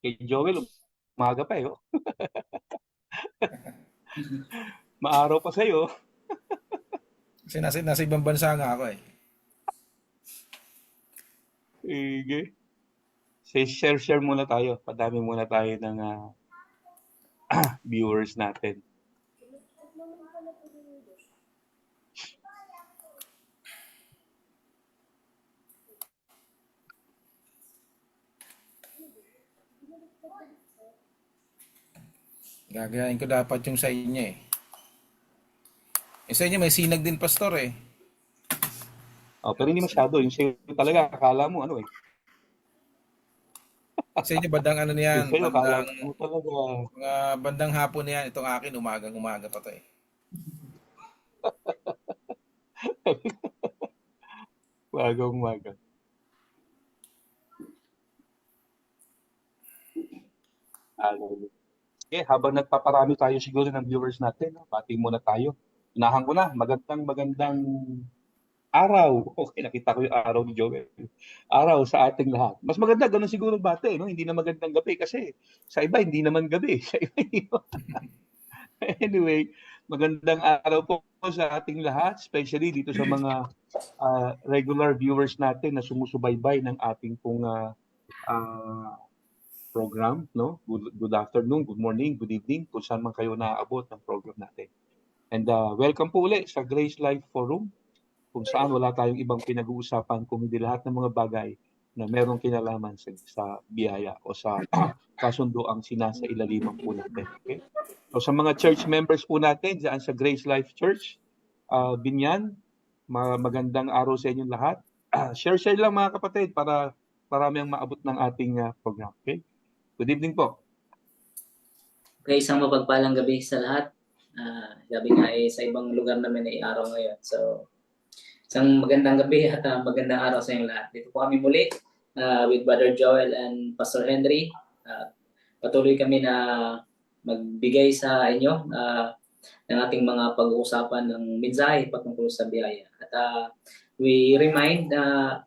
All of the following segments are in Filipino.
Kay Joel, umaga pa eh. Oh. Maaraw pa sa'yo. Kasi nasa ibang bansa nga ako eh. Sige. Share muna tayo. Padami muna tayo ng viewers natin. Gagayain ko dapat yung sa inyo eh. Yung sa inyo may sinag din, Pastor eh. Oh, pero hindi masyado. Yung sa'yo talaga, akala mo ano eh. Yung sa inyo bandang ano Yung niyan, sa'yo, akala bandang mo talaga. mga bandang hapon niyan. Itong akin umagang umaga pa to eh. Umaga. Ano. Habang nagpaparami tayo siguro ng viewers natin, no? Bati muna tayo. Unahan ko na, magandang araw. Okay, nakita ko yung araw ni Joel. Araw sa ating lahat. Mas maganda, ganun siguro bate, no? Hindi na magandang gabi kasi sa iba, hindi naman gabi. Sa iba, hindi. Anyway, magandang araw po sa ating lahat, especially dito sa mga regular viewers natin na sumusubaybay ng ating pong ah, program, no? Good afternoon, good morning, good evening, kung saan man kayo naaabot ng program natin. And welcome po ulit sa Grace Life Forum, kung saan wala tayong ibang pinag-uusapan kung hindi lahat ng mga bagay na merong kinalaman sa biyaya o sa kasunduang sinasa-ilaliman po natin. Okay? So sa mga church members po natin diyan sa Grace Life Church, Binyan, magandang araw sa inyong lahat. Share lang mga kapatid para marami ang maabot ng ating program. Okay? Good evening po. Okay, isang mapagpalang gabi sa lahat. Sabi nga sa ibang lugar naman ay araw ngayon. So, isang magandang gabi at magandang araw sa inyong lahat. Dito po kami muli with Brother Joel and Pastor Henry. Patuloy kami na magbigay sa inyo ng ating mga pag-uusapan ng mensahe patungkol sa biyaya. At we remind na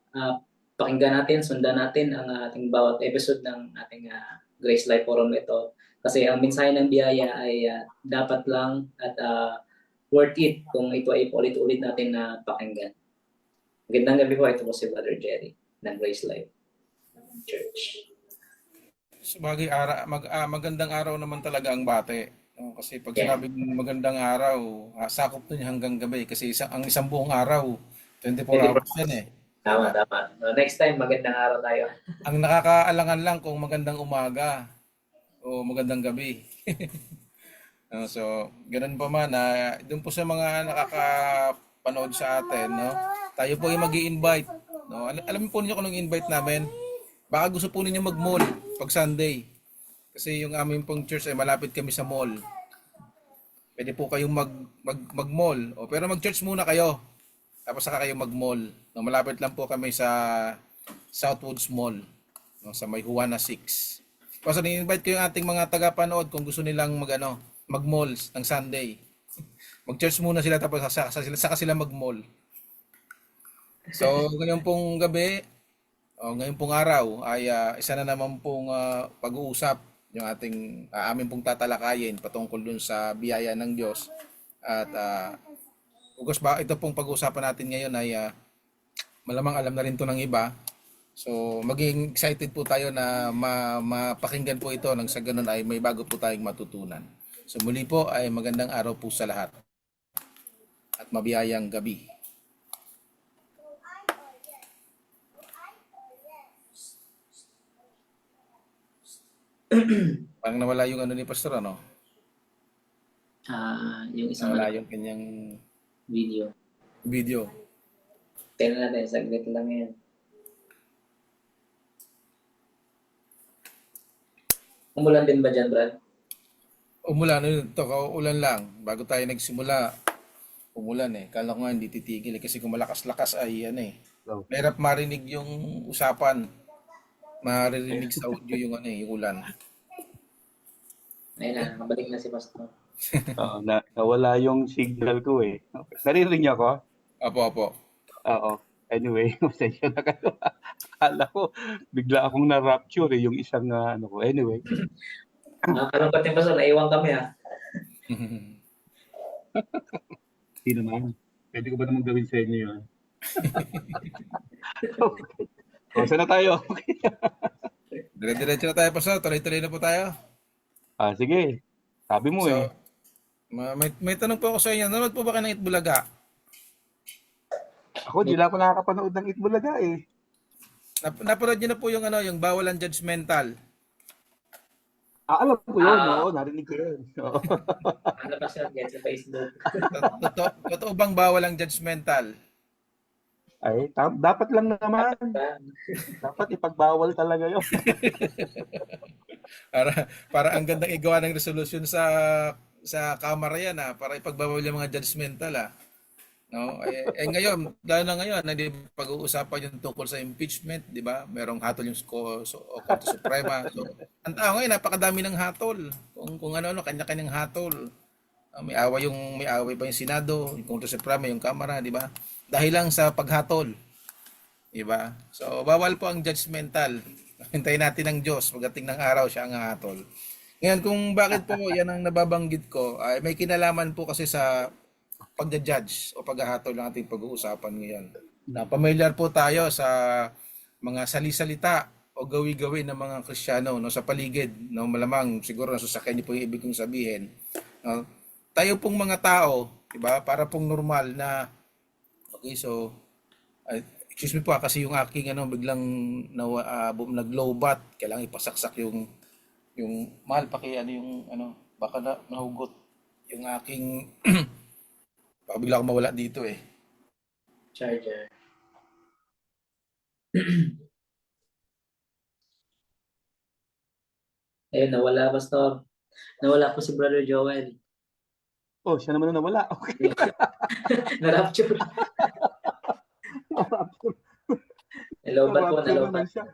pakinggan natin, sundan natin ang ating bawat episode ng ating Grace Life Forum ito. Kasi ang mensahe ng biyaya ay dapat lang at worth it kung ito ay ulit-ulit natin na pakinggan. Magandang gabi po. Ito po si Brother Jerry ng Grace Life Church. Sabagay, magandang araw naman talaga ang bate. No? Kasi pag sinabi magandang araw, sakop nun hanggang gabi. Kasi ang isang buong araw, 24 hours yan eh. Tama. Next time, magandang araw tayo. Ang nakakaalangan lang kung magandang umaga o magandang gabi. So, ganoon pa man, doon po sa mga nakakapanood sa atin, no? Tayo po ay mag-i-invite. No? Alam po niyo kung anong invite namin? Baka gusto po ninyo mag-mall pag Sunday. Kasi yung aming pong church ay malapit kami sa mall. Pwede po kayong mag-mall. Pero mag-church muna kayo. Tapos saka kayo mag-mall. No, malapit lang po kami sa Southwoods Mall. No, sa May Juana 6. Kasi ni-invite ko yung ating mga taga-panood kung gusto nilang mag-mall ng Sunday. Mag-church muna sila tapos saka sila mag-mall. So, ngayon pong gabi, ngayon pong araw ay isa na naman pong pag-uusap yung aming pong tatalakayin patungkol dun sa biyaya ng Diyos. At ito pong pag-uusapan natin ngayon ay malamang alam na rin to ng iba. So, maging excited po tayo na mapakinggan po ito nang sa ganun ay may bago po tayong matutunan. So, muli po ay magandang araw po sa lahat at mabiyayang gabi. Parang nawala yung ni Pastor, ano? Yung isang nawala yung kanyang video. Tingnan natin, saglit lang yan. Umulan din ba dyan, Brad? Umulan, ulan lang. Bago tayo nagsimula, umulan eh. Kala ko nga hindi titigil eh. Kasi kung malakas-lakas ay mahirap marinig yung usapan. Maririnig sa audio yung yung ulan. Ayun na, mabalik na si Pastor. Nawala yung signal ko eh. Okay. Naririnig niyo ako? Apo. Oo. Anyway, pasensya na kayo. Akala ko, bigla akong na-rapture yung isang ano ko. Anyway, Nakakalungkot din Pastor, naiwan kami di naman. Pwede ko ba naman gawin sa inyo yun? Okay. O, saan na tayo? Dire-diretso na tayo, Pastor. Tuloy-tuloy na po tayo. Sige. Sabi mo So, eh. may tanong po ako sa inyo. Nanonood po ba kayo ng Itbulaga? Ako, di lang ako nakakapanood ng Itbulaga eh. Napanood niyo na po yung yung bawal ang judgmental. Alam ko yun. Ah. Oo, narinig ko yun. Oo. Ano Pastor, yan sa Facebook. Totoo bang bawal ang judgmental? Ay, dapat lang naman. Dapat ipagbawal talaga yun. Para ang gandang igawa ng resolusyon sa kamara yan para ipagbawal yung mga judgmental No? Ngayon, lalo na ngayon, hindi pag-uusapan yung tungkol sa impeachment, di ba? Merong hatol yung Korte Suprema. So, ang tao ngayon, napakadami ng hatol. Kung ano-ano, kanya-kanyang hatol. May away pa yung Senado, yung Korte Suprema, yung Kamara, di ba? Dahil lang sa paghatol. Di ba? So, bawal po ang judgmental. Hintayin natin ng Diyos. Pagdating ng araw, siya ang hatol. Ngayon, kung bakit po yan ang nababanggit ko, ay may kinalaman po kasi sa pagja-judge o paghahatol ng ating pag-uusapan ngayon. Na pamilyar po tayo sa mga salisalita o gawi-gawi ng mga Kristiyano sa paligid. Malamang siguro nasusakyan niyo po yung ibig kong sabihin. Tayo pong mga tao, diba? Para pong normal na okay, so excuse me po kasi yung aking biglang nag-low bat, kailangan ipasaksak yung mahal pa kaya yung baka nahugot yung aking baka bigla akong mawala dito Charger. Ayun, nawala Pastor. Nawala po si Brother Joel. Oh, siya naman na nawala. Okay. Na-rapture. Nalobat po, Na-rapture naman nalobat. siya.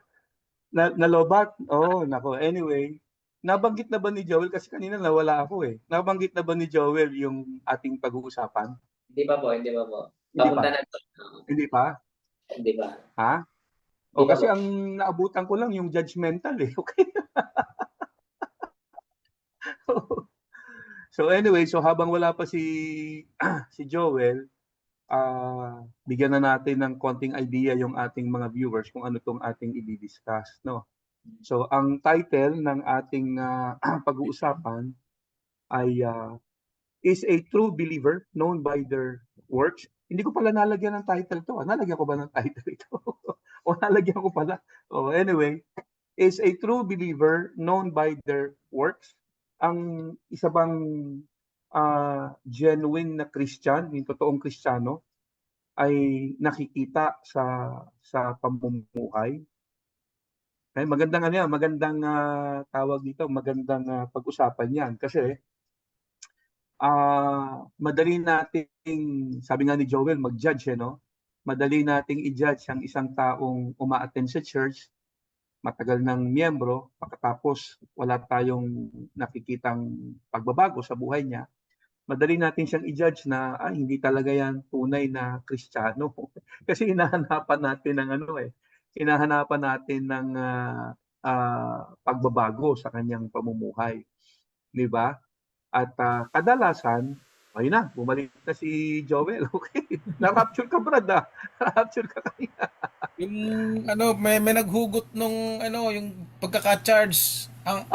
Nalobat? Oh, nako. Anyway, nabanggit na ba ni Joel? Kasi kanina nawala ako eh. Nabanggit na ba ni Joel yung ating pag-uusapan? Hindi pa po, hindi pa po. Hindi Papunta pa? na to. Hindi pa? Hindi pa. Ha? Hindi O pa kasi po. ang naabutan ko lang yung judgmental eh. Okay. So anyway, so habang wala pa si Joel, bigyan na natin ng konting idea yung ating mga viewers kung ano tong ating i-discuss, no? So ang title ng ating pag-uusapan ay is a true believer known by their works. Hindi ko pala nalagyan ng title to. Nalagyan ko ba ng title ito? O nalagyan ko pala. Oh, anyway, is a true believer known by their works. Ang isa bang genuine na Christian, yung totoong Kristiyano, ay nakikita sa pamumuhay. Okay, magandang magandang tawag dito, magandang pag-usapan 'yan kasi madali nating, sabi nga ni Joel, mag-judge no? Madali nating i-judge ang isang taong uma-attend sa church, matagal ng miyembro, pagkatapos wala tayong nakikitang pagbabago sa buhay niya. Madali natin siyang i-judge na hindi talaga yan tunay na Kristiyano. Kasi hinahanapan natin ng hinahanapan natin ng pagbabago sa kanyang pamumuhay. Di ba? At kadalasan, ayun na, bumalik na si Joel. Okay. Na-rapture ka, Brad. Na-rapture ka kanina. Yung may naghugot nung yung pagkaka-charge ang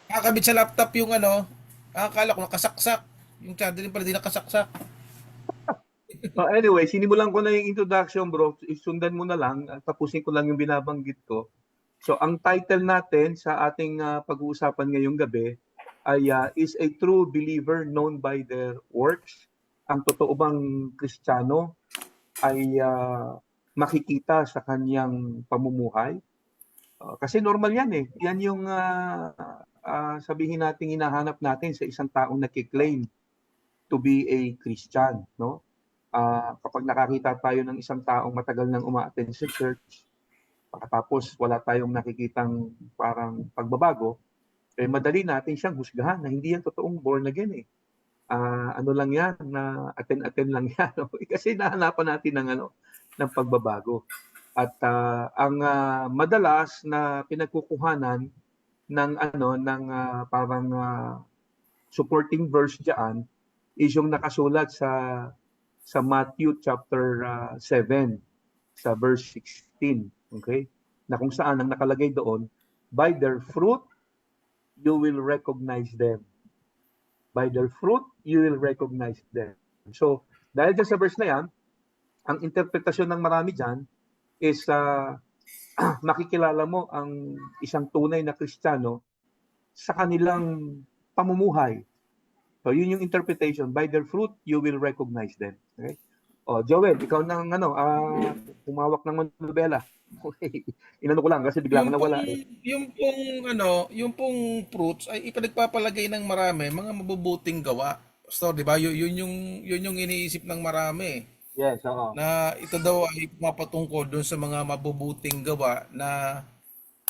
nakakabit sa laptop yung akala ko nakasaksak yung charger din pala di nakasaksak. Anyway, sinimulan ko na yung introduction, bro. Isundan mo na lang. Tapusin ko lang yung binabanggit ko. So, ang title natin sa ating pag-uusapan ngayong gabi ay is a true believer known by their works. Ang totoo bang Kristiyano ay makikita sa kanyang pamumuhay. Kasi normal yan eh. Yan yung sabihin natin hinahanap natin sa isang taong nagki-claim to be a Christian, no? Kapag nakakita tayo ng isang taong matagal nang uma-attend sa church, pagkatapos wala tayong nakikitang parang pagbabago, madali natin siyang husgahan na hindi yan totoong born again eh. Ano lang yan, na attend lang yan. Kasi nahanapan natin ng ng pagbabago. At ang madalas na pinagkukuhanan ng parang supporting verse diyan is yung nakasulat sa Matthew chapter 7 sa verse 16, okay? Na kung saan ang nakalagay doon, by their fruit you will recognize them. By their fruit you will recognize them. So, dahil dyan sa verse na yan, ang interpretasyon ng marami dyan is makikilala mo ang isang tunay na Kristiyano sa kanilang pamumuhay. So, yun yung interpretation. By their fruit, you will recognize them. Okay? O, Joel, ikaw nang humawak ng nobela. Okay. Inano ko lang kasi bigla ko nawala. Yung pong fruits ay ipinagpapalagay ng marami, mga mabubuting gawa. Pastor, di ba? Yun yung iniisip ng marami. Yes, oo. Na ito daw ay pumapatungkol doon sa mga mabubuting gawa na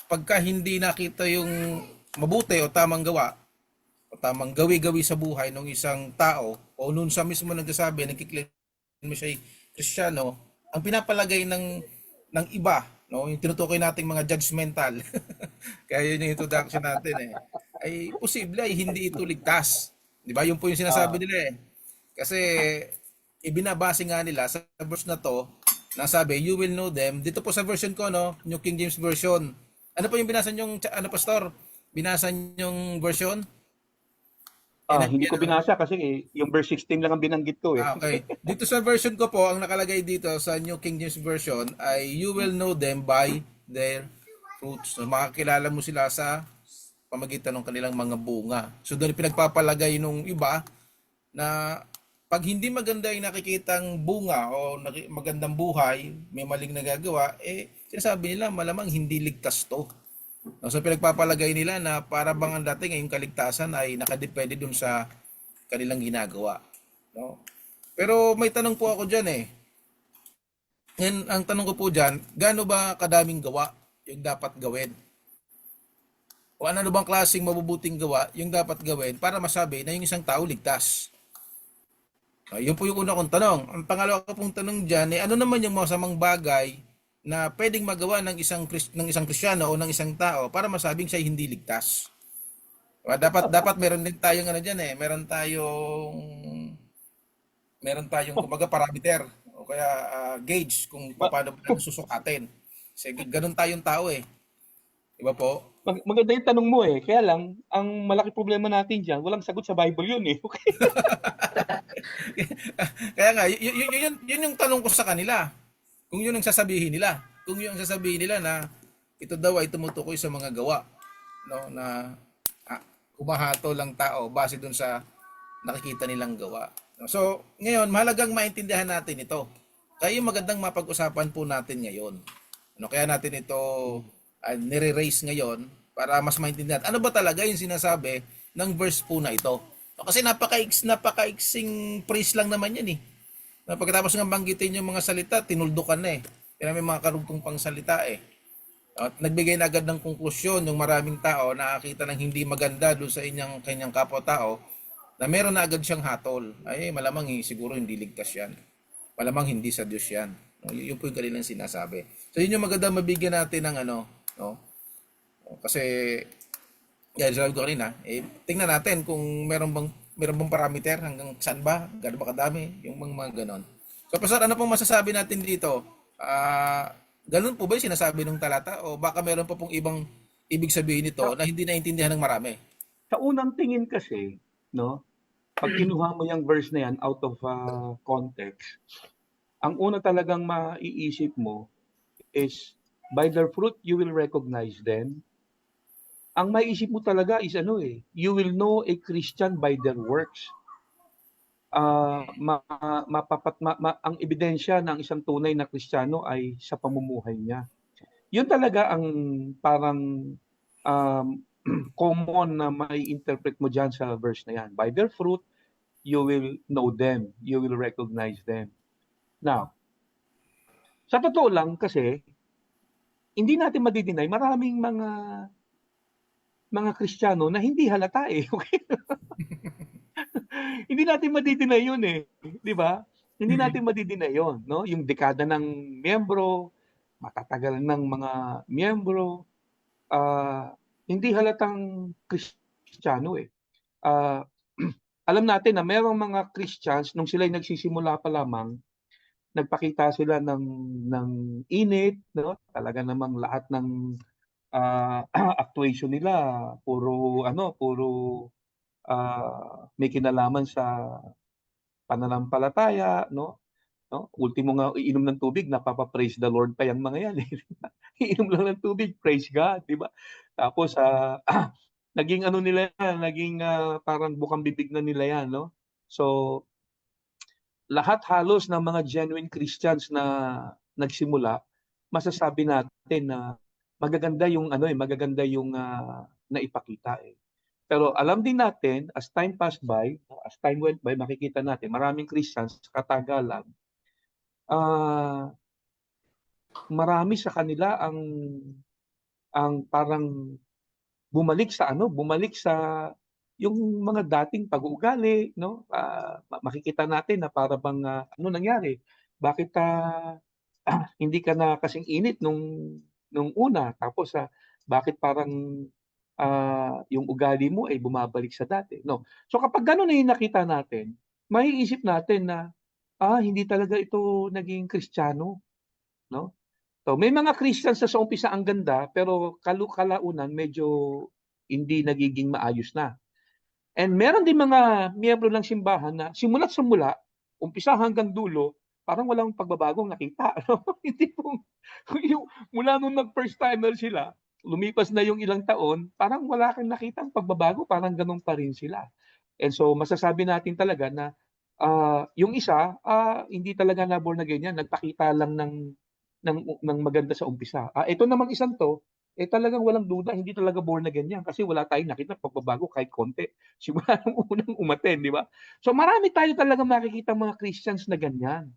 pagka hindi nakita yung mabuti o tamang gawa o tamang gawi-gawi sa buhay ng isang tao o nun sa mismo nagsasabi, nagkiklaim mo siya ay Kristiyano, ang pinapalagay ng iba, no, yung tinutukoy nating mga judgmental, kaya yun yung introduction natin ay posible ay hindi ito ligtas. Di ba? Yun po yung sinasabi nila Kasi ibinabase nga nila sa verse na to, na sabi, you will know them. Dito po sa version ko, no, New King James Version. Ano po yung binasa nyong, Pastor? Binasa nyong version? Hindi ko binasa kasi yung verse 16 lang ang binanggit ko Okay. Dito sa version ko po, ang nakalagay dito sa New King James Version ay you will know them by their fruits. So, makakilala mo sila sa pamagitan ng kanilang mga bunga. So doon pinagpapalagay nung iba na pag hindi maganda yung nakikitang bunga o magandang buhay, may maling nagagawa, sinasabi nila malamang hindi ligtas to. So pinagpapalagay nila na para bang ang dating yung kaligtasan ay nakadepende dun sa kanilang ginagawa. No? Pero may tanong po ako dyan Ngayon, ang tanong ko po dyan, gaano ba kadaming gawa yung dapat gawin? O ano bang klaseng mabubuting gawa yung dapat gawin para masabi na yung isang tao ligtas? Yun po yung una kong tanong. Ang pangalawa ko pong tanong dyan, ano naman yung masamang bagay na pwedeng magawa ng isang Kristiyano o ng isang tao para masabing siya hindi ligtas? Dapat meron din tayong diyan meron tayong kumbaga parameter o kaya gauge kung paano ba susukatin. Kasi ganun tayong tao Diba po? Maganda yung tanong mo Kaya lang, ang malaki problema natin dyan, walang sagot sa Bible yun Okay? Kaya nga, yun yung tanong ko sa kanila. Kung yun ang sasabihin nila. Kung yun ang sasabihin nila na ito daw ay tumutukoy sa mga gawa. No, na humahato lang tao base dun sa nakikita nilang gawa. So, ngayon, mahalagang maintindihan natin ito. Kaya yung magandang mapag-usapan po natin ngayon. Kaya natin ito nire-raise ngayon para mas maintindihan. Ano ba talaga yung sinasabi ng verse po na ito? Kasi napakaiksing praise lang naman yan Pagkatapos ng banggitin yung mga salita, tinuldukan na Kaya may mga karugtong pang salita At nagbigay na agad ng konklusyon yung maraming tao na nakakita ng hindi maganda doon sa kanyang kapwa-tao na meron na agad siyang hatol. Ay, malamang siguro hindi ligtas yan. Malamang hindi sa Diyos yan. Yun po yung kanilang sinasabi. So yun yung maganda mabigyan natin ng no? Kasi sabi ko kanina, tingnan natin kung meron bang parameter hanggang saan ba, gaano ba kadami, yung mga ganon. So Pastor, ano pong masasabi natin dito? Ganun po ba yung sinasabi ng talata o baka meron pa pong ibang ibig sabihin nito na hindi naintindihan ng marami? Sa unang tingin kasi, no, pag kinuha mo yung verse na yan out of context, ang una talagang maiisip mo is by their fruit you will recognize them. Ang maiisip mo talaga is you will know a Christian by their works. Ang ebidensya ng isang tunay na Kristiyano ay sa pamumuhay niya. Yun talaga ang parang common na may interpret mo dyan sa verse na yan. By their fruit, you will know them. You will recognize them. Now, sa totoo lang kasi, hindi natin madidinay maraming mga Kristiyano na hindi halata Okay? Hindi natin madidinay yun 'di ba? Hindi natin madidinay 'yon, 'no? Yung dekada ng miyembro, matatagal ng mga miyembro, hindi halatang Kristiyano, eh. Ah, alam natin na merong mga Christians nung sila'y nagsisimula pa lamang, nagpakita sila ng init, 'no? Talaga namang lahat ng, actuation nila puro ano, puro, may kinalaman sa pananampalataya, 'no? Ultimo nga iinom ng tubig napapa-praise the Lord pa yang mga yan, eh. Iinom lang ng tubig, praise God, 'di ba? Tapos, naging ano nila yan, naging, parang bukang bibig na nila yan, 'no? So, lahat halos ng mga genuine Christians na nagsimula, masasabi natin na magaganda yung ano, eh, magaganda yung, naipakita, eh. Pero alam din natin as time passed by, as time went by, makikita natin maraming Christians katagalan, ah, marami sa kanila ang parang bumalik sa yung mga dating pag-uugali, 'no? Makikita natin na para bang, ano nangyari? Bakit, hindi ka na kasing init nung una tapos, bakit parang, yung ugali mo ay bumabalik sa dati, 'no? So kapag gano'n na yung nakita natin, maiisip natin na, hindi talaga ito naging Kristiyano, 'no? So may mga Christians na sa umpisa ang ganda pero kalaunan medyo hindi nagiging maayos na. And meron din mga miyembro ng simbahan na simula't simula, umpisa hanggang dulo, parang walang pagbabagong nakita, ano? Hindi po yung mula nung nag-first timer sila, lumipas na yung ilang taon, parang wala kang nakitang pagbabago, parang gano'n pa rin sila. And so masasabi natin talaga na, yung isa, hindi talaga na born again yan, nagpakita lang ng maganda sa umpisa. Ito namang isang 'to, talagang walang duda hindi talaga born again yan kasi wala tayong nakitang pagbabago kahit konti, simula nung unang umattend, 'di ba? So marami tayo talagang makikitang mga Christians na ganyan,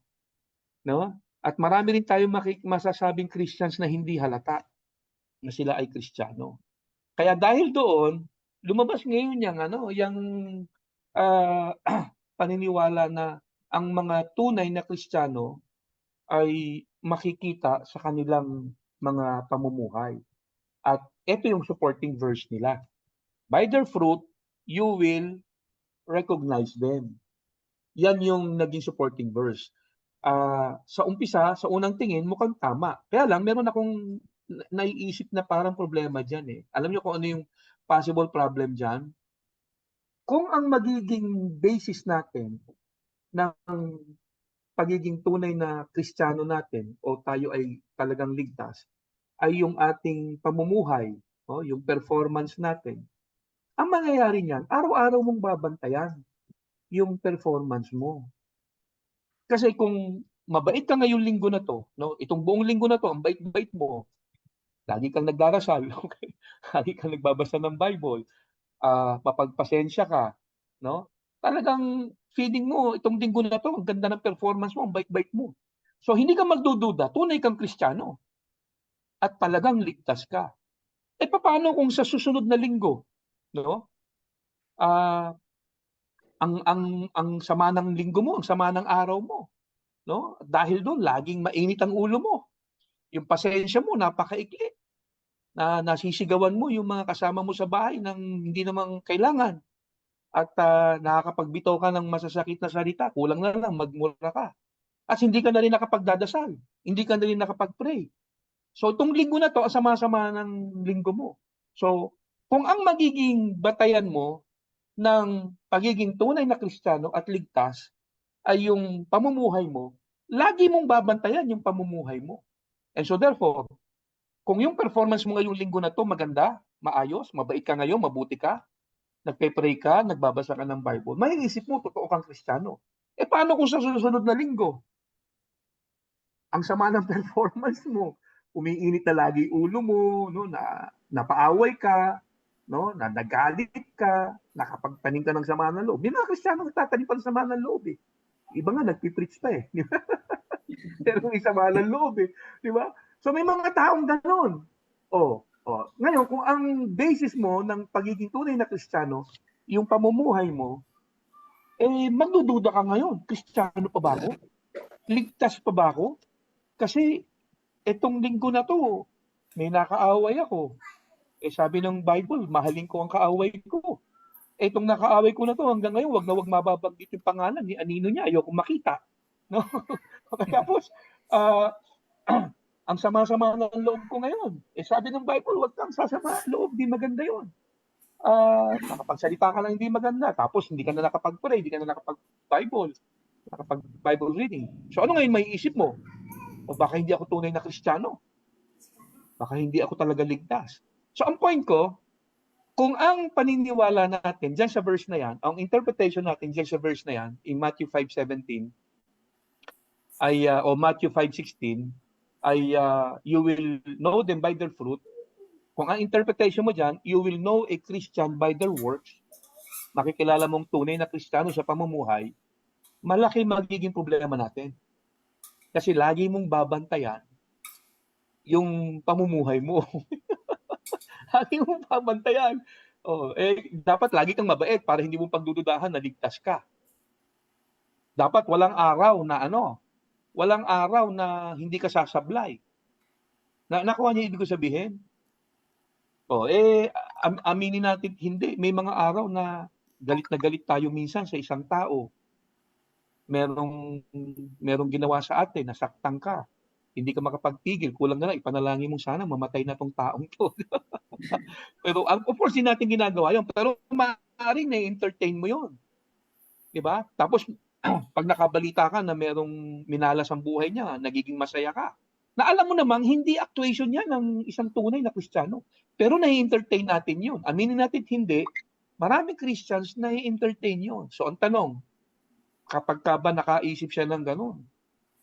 'no? At marami rin tayong masasabing Christians na hindi halata na sila ay Kristiyano. Kaya dahil doon, lumabas ngayon yang ano, yang, ah, paniniwala na ang mga tunay na Kristiyano ay makikita sa kanilang mga pamumuhay. At ito yung supporting verse nila. By their fruit, you will recognize them. Yan yung naging supporting verse. Sa umpisa, sa unang tingin, mukhang tama. Kaya lang, meron akong naiisip na parang problema dyan, eh. Alam niyo kung ano yung possible problem dyan? Kung ang magiging basis natin ng pagiging tunay na Kristiyano natin o tayo ay talagang ligtas, ay yung ating pamumuhay, yung performance natin. Ang mangyayari niyan, araw-araw mong babantayan yung performance mo. Kasi kung mabait ka ngayong linggo na 'to, 'no, itong buong linggo na 'to ang bait-bait mo, lagi kang nagdarasal, okay, lagi kang nagbabasa ng Bible, mapagpasensya ka, 'no, talagang feeling mo itong linggo na 'to ang ganda ng performance mo, ang bait-bait mo. So hindi ka magdududa, tunay kang Kristiyano at talagang ligtas ka. Papaano kung sa susunod na linggo, 'no, ah, ang sama ng linggo mo, ang sama ng araw mo, 'no? Dahil do'n laging mainit ang ulo mo, yung pasensya mo napakaikli, na nasisigawan mo yung mga kasama mo sa bahay ng hindi naman kailangan at, nakakapagbitaw ka ng masasakit na salita, kulang na lang magmura ka at hindi ka na rin nakapagdadasal, hindi ka na rin nakapag-pray. So itong linggo na 'to ang sama-sama ng linggo mo. So, kung ang magiging batayan mo ng pagiging tunay na Kristiyano at ligtas ay yung pamumuhay mo, lagi mong babantayan yung pamumuhay mo. And so therefore, kung yung performance mo ngayong linggo na 'to maganda, maayos, mabait ka ngayon, mabuti ka, nagpe-pray ka, nagbabasa ka ng Bible, maiisip mo totoo kang Kristiyano. Paano kung sa susunod na linggo, ang sama ng performance mo, umiinit na lagi ulo mo, 'no, na napaaway ka, 'no, na nagalit ka, nakapagtanim ka ng sama ng loob. May mga Kristiyano nagtatanim pa ng sama ng loob, eh. Iba nga nagpi-preach pa, eh, di ba? Pero may sama ng loob, eh, di ba? So may mga taong gano'n. Ngayon kung ang basis mo ng pagiging tunay na Kristiyano, yung pamumuhay mo, magdududa ka ngayon, Kristiyano pa ba ako? Ligtas pa ba ako? Kasi etong linggo na to, may nakaaway ako. Sabi ng Bible, mahalin ko ang kaaway ko. Etong nakaaway ko na to hanggang ngayon, wag na wag mababanggit yung pangalan ni anino niya, ayoko makita. No? Tapos, ah, ang sama-sama ng loob ko ngayon. Sabi ng Bible, wag kang sasama ang loob, di maganda yon. Nakapagsalita ka lang hindi maganda, tapos hindi ka na nakapag-pray, hindi ka na nakapag-Bible, nakapag-Bible reading. So ano ngayon may isip mo? O baka hindi ako tunay na Kristiyano. Baka hindi ako talaga ligtas. So ang point ko, kung ang paniniwala natin diyan sa verse na yan, ang interpretation natin diyan sa verse na yan, in Matthew 5:17, ay, o Matthew 5:16, ay you will know them by their fruit. Kung ang interpretation mo diyan, you will know a Christian by their works, makikilala mong tunay na Kristiyano sa pamumuhay, malaki magiging problema natin. Kasi lagi mong babantayan yung pamumuhay mo. Lagi mong babantayan. Dapat lagi kang mabait para hindi mo pagdududahan na ligtas ka. Dapat walang araw na hindi ka sasablay. Nakuha niyo ibig ko sabihin? Aminin natin hindi. May mga araw na galit tayo minsan sa isang tao. Merong ginawa sa atin, nasaktan ka. Hindi ka makapagpigil. Kulang na lang, ipanalangin mo sana mamatay na tong taong to. Pero of course, hindi natin ginagawa yun. Pero maaaring na-entertain mo yun. Diba? Tapos, pag nakabalita ka na merong minalas ang buhay niya, nagiging masaya ka. Na alam mo namang hindi actuation yan ng isang tunay na Kristiyano. Pero na-entertain natin yun. Aminin natin hindi, maraming Christians na-entertain yun. So ang tanong, kapag ka ba nakaisip siya ng ganun,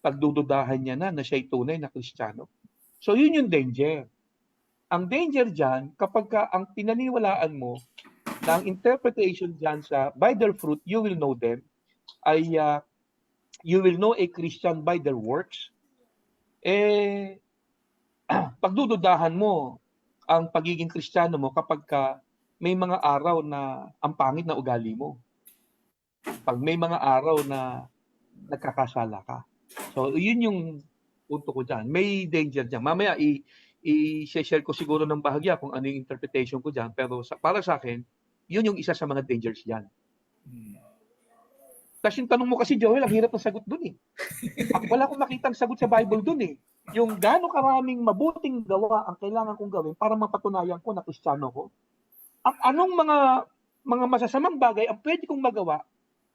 pagdududahan niya na siya'y tunay na Kristiyano. So yun yung danger. Ang danger dyan, kapag ka ang pinaniwalaan mo na ang interpretation dyan sa by their fruit, you will know them, ay you will know a Christian by their works, pagdududahan mo ang pagiging Kristiyano mo kapag ka may mga araw na ang pangit na ugali mo. Pag may mga araw na nagkakasala ka. So, yun yung punto ko dyan. May danger dyan. Mamaya, i-share ko siguro ng bahagya kung ano yung interpretation ko dyan. Pero para sa akin, yun yung isa sa mga dangers dyan. Tapos yung tanong mo kasi, Joel, ang hirap ng sagot dun eh. Wala akong makitang sagot sa Bible dun eh. Yung gaano karaming mabuting gawa ang kailangan kong gawin para mapatunayan ko na Kristiyano ko. At anong mga masasamang bagay ang pwede kong magawa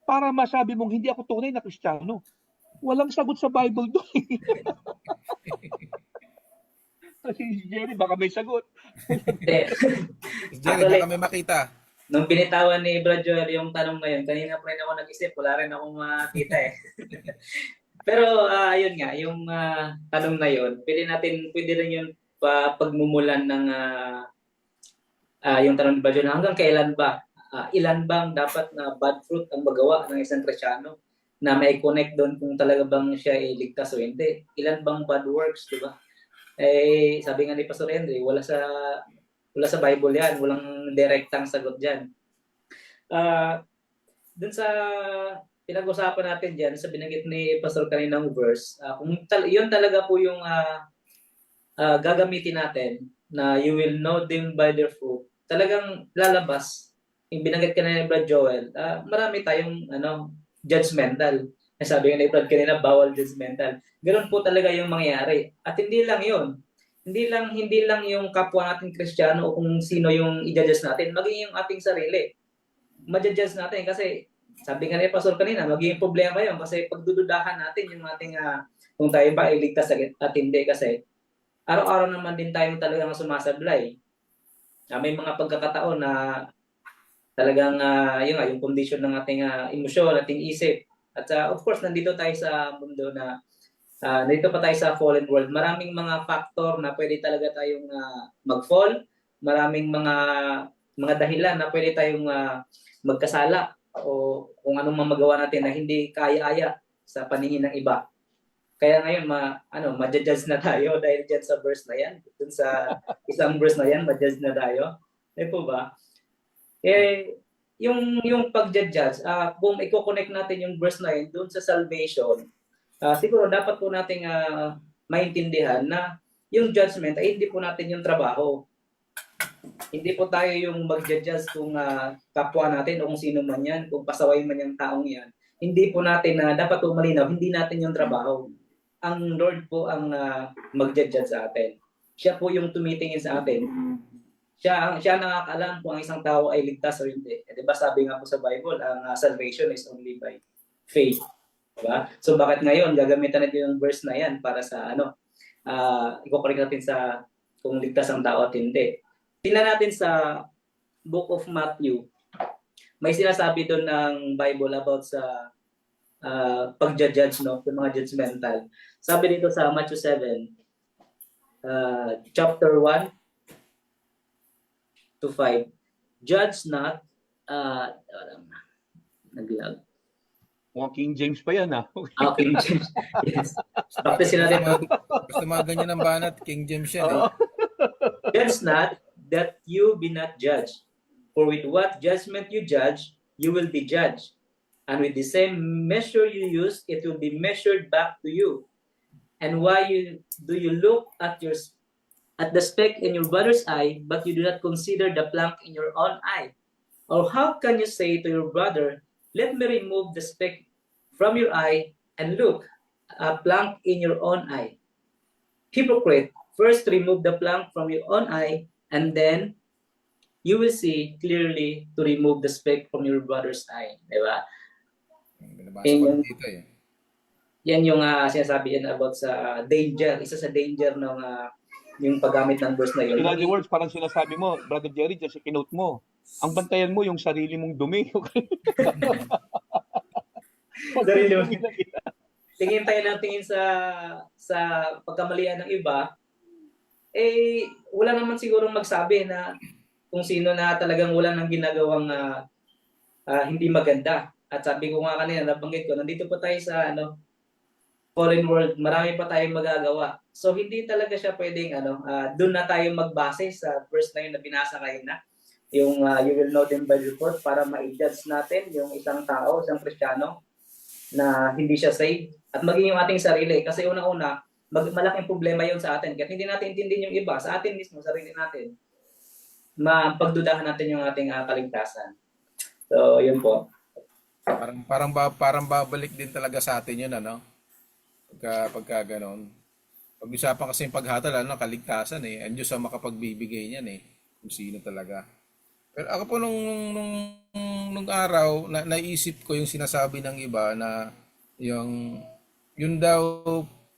para masabi mong hindi ako tunay na Kristiyano. Walang sagot sa Bible doon. Kasi Jerry, baka may sagot. Jerry, baka may makita. Nung binitawan ni Brad Joel yung tanong na yun, kanina pa rin ako nag-isip, wala rin akong makita eh. Pero yun nga, yung tanong na yun, pwede rin yun pagmumulan ng yung tanong ni Brad Joel, hanggang kailan ba? Ilan bang dapat na bad fruit ang magawa ng isang Kristiyano na may connect doon kung talaga bang siya ay ligtas o hindi? Ilan bang bad works, di ba? Sabi nga ni Pastor Henry, wala sa Bible yan, walang direktang sagot diyan. Dun sa pinag-usapan natin diyan sa binanggit ni Pastor kaninang verse, kung yun talaga po yung gagamitin natin na you will know them by their fruit, talagang lalabas. Yung binanggit kanina ni Brad Joel, marami tayong judgmental. Sabi nga ni Brad kanina, bawal judgmental. Ganun po talaga yung mangyayari. At hindi lang yun. Hindi lang yung kapwa natin Kristiyano o kung sino yung i-judge natin, maging yung ating sarili. Ma-judge natin kasi sabi nga ni Pastor kanina, magiging problema yun kasi pagdududahan natin yung ating kung tayo ba ay ligtas at hindi kasi araw-araw naman din tayong talagang sumasablay. May mga pagkakataon na talagang yung condition ng ating emosyon, ating isip. At of course, nandito tayo sa mundo na nandito pa tayo sa fallen world. Maraming mga factor na pwede talaga tayong mag-fall. Maraming mga dahilan na pwede tayong magkasala o kung anong magawa natin na hindi kaya-aya sa paningin ng iba. Kaya ngayon, ma-judge na tayo dahil dyan sa verse na yan. Dun sa isang verse na yan, ma-judge na tayo. Po ba? yung pag-judge, kung i-connect natin yung verse na yun doon sa salvation, siguro dapat po nating maintindihan na yung judgment ay hindi po natin yung trabaho. Hindi po tayo yung mag-judge kung kapwa natin o kung sino man yan, kung pasaway man yung taong yan. Hindi po natin dapat po malinaw, hindi natin yung trabaho. Ang Lord po ang mag-judge sa atin. Siya po yung tumitingin sa atin. Siya nakakaalam kung ang isang tao ay ligtas o hindi. Di ba sabi nga po sa Bible, ang salvation is only by faith. Diba? So bakit ngayon gagamitan natin yung verse na yan para sa i-correct natin sa kung ligtas ang tao at hindi. Tingnan natin sa Book of Matthew. May sinasabi doon ng Bible about sa pag-judge, no? Yung mga judgmental. Sabi dito sa Matthew 7, chapter 1 to 5. Judge not, naglag. King James pa yan, King James. Yes. Practice natin. Basta mga ganyan ang banat, King James yan. Judge not, that you be not judged. For with what judgment you judge, you will be judged. And with the same measure you use, it will be measured back to you. And why do you look at the speck in your brother's eye, but you do not consider the plank in your own eye? Or how can you say to your brother, let me remove the speck from your eye, and look, a plank in your own eye? Hypocrite, first remove the plank from your own eye, and then you will see clearly to remove the speck from your brother's eye. Diba? Yan yung sinasabi yan about sa danger. Isa sa danger ng yung paggamit ng verse na yun. In other words, parang sinasabi mo, Brother Jerry, just kinote mo, ang bantayan mo yung sarili mong dumi. Sarili mo. Tingin tayo ng tingin sa pagkamalian ng iba, wala naman sigurong magsabi na kung sino na talagang wala nang ginagawang hindi maganda. At sabi ko nga kanina, nabanggit ko, nandito pa tayo sa foreign world, marami pa tayong magagawa. So hindi talaga siya pwedeng doon na tayo magbase sa verse na yun na binasa kayo na. Yung you will know them by the report para ma-judge natin yung isang tao, isang Kristiyano na hindi siya saved. At maging yung ating sarili. Kasi una-una, malaking problema yun sa atin. Kahit hindi natin intindihin yung iba, sa atin mismo, sarili natin, mapagdudahan natin yung ating kaligtasan. So, yun po. Parang babalik din talaga sa atin yun, pagka ganon. Pag-usapan kasi yung paghatal, kaligtasan ang Diyos ang makapagbibigay niyan kung sino talaga. Pero ako po nung araw, naisip ko yung sinasabi ng iba na yun daw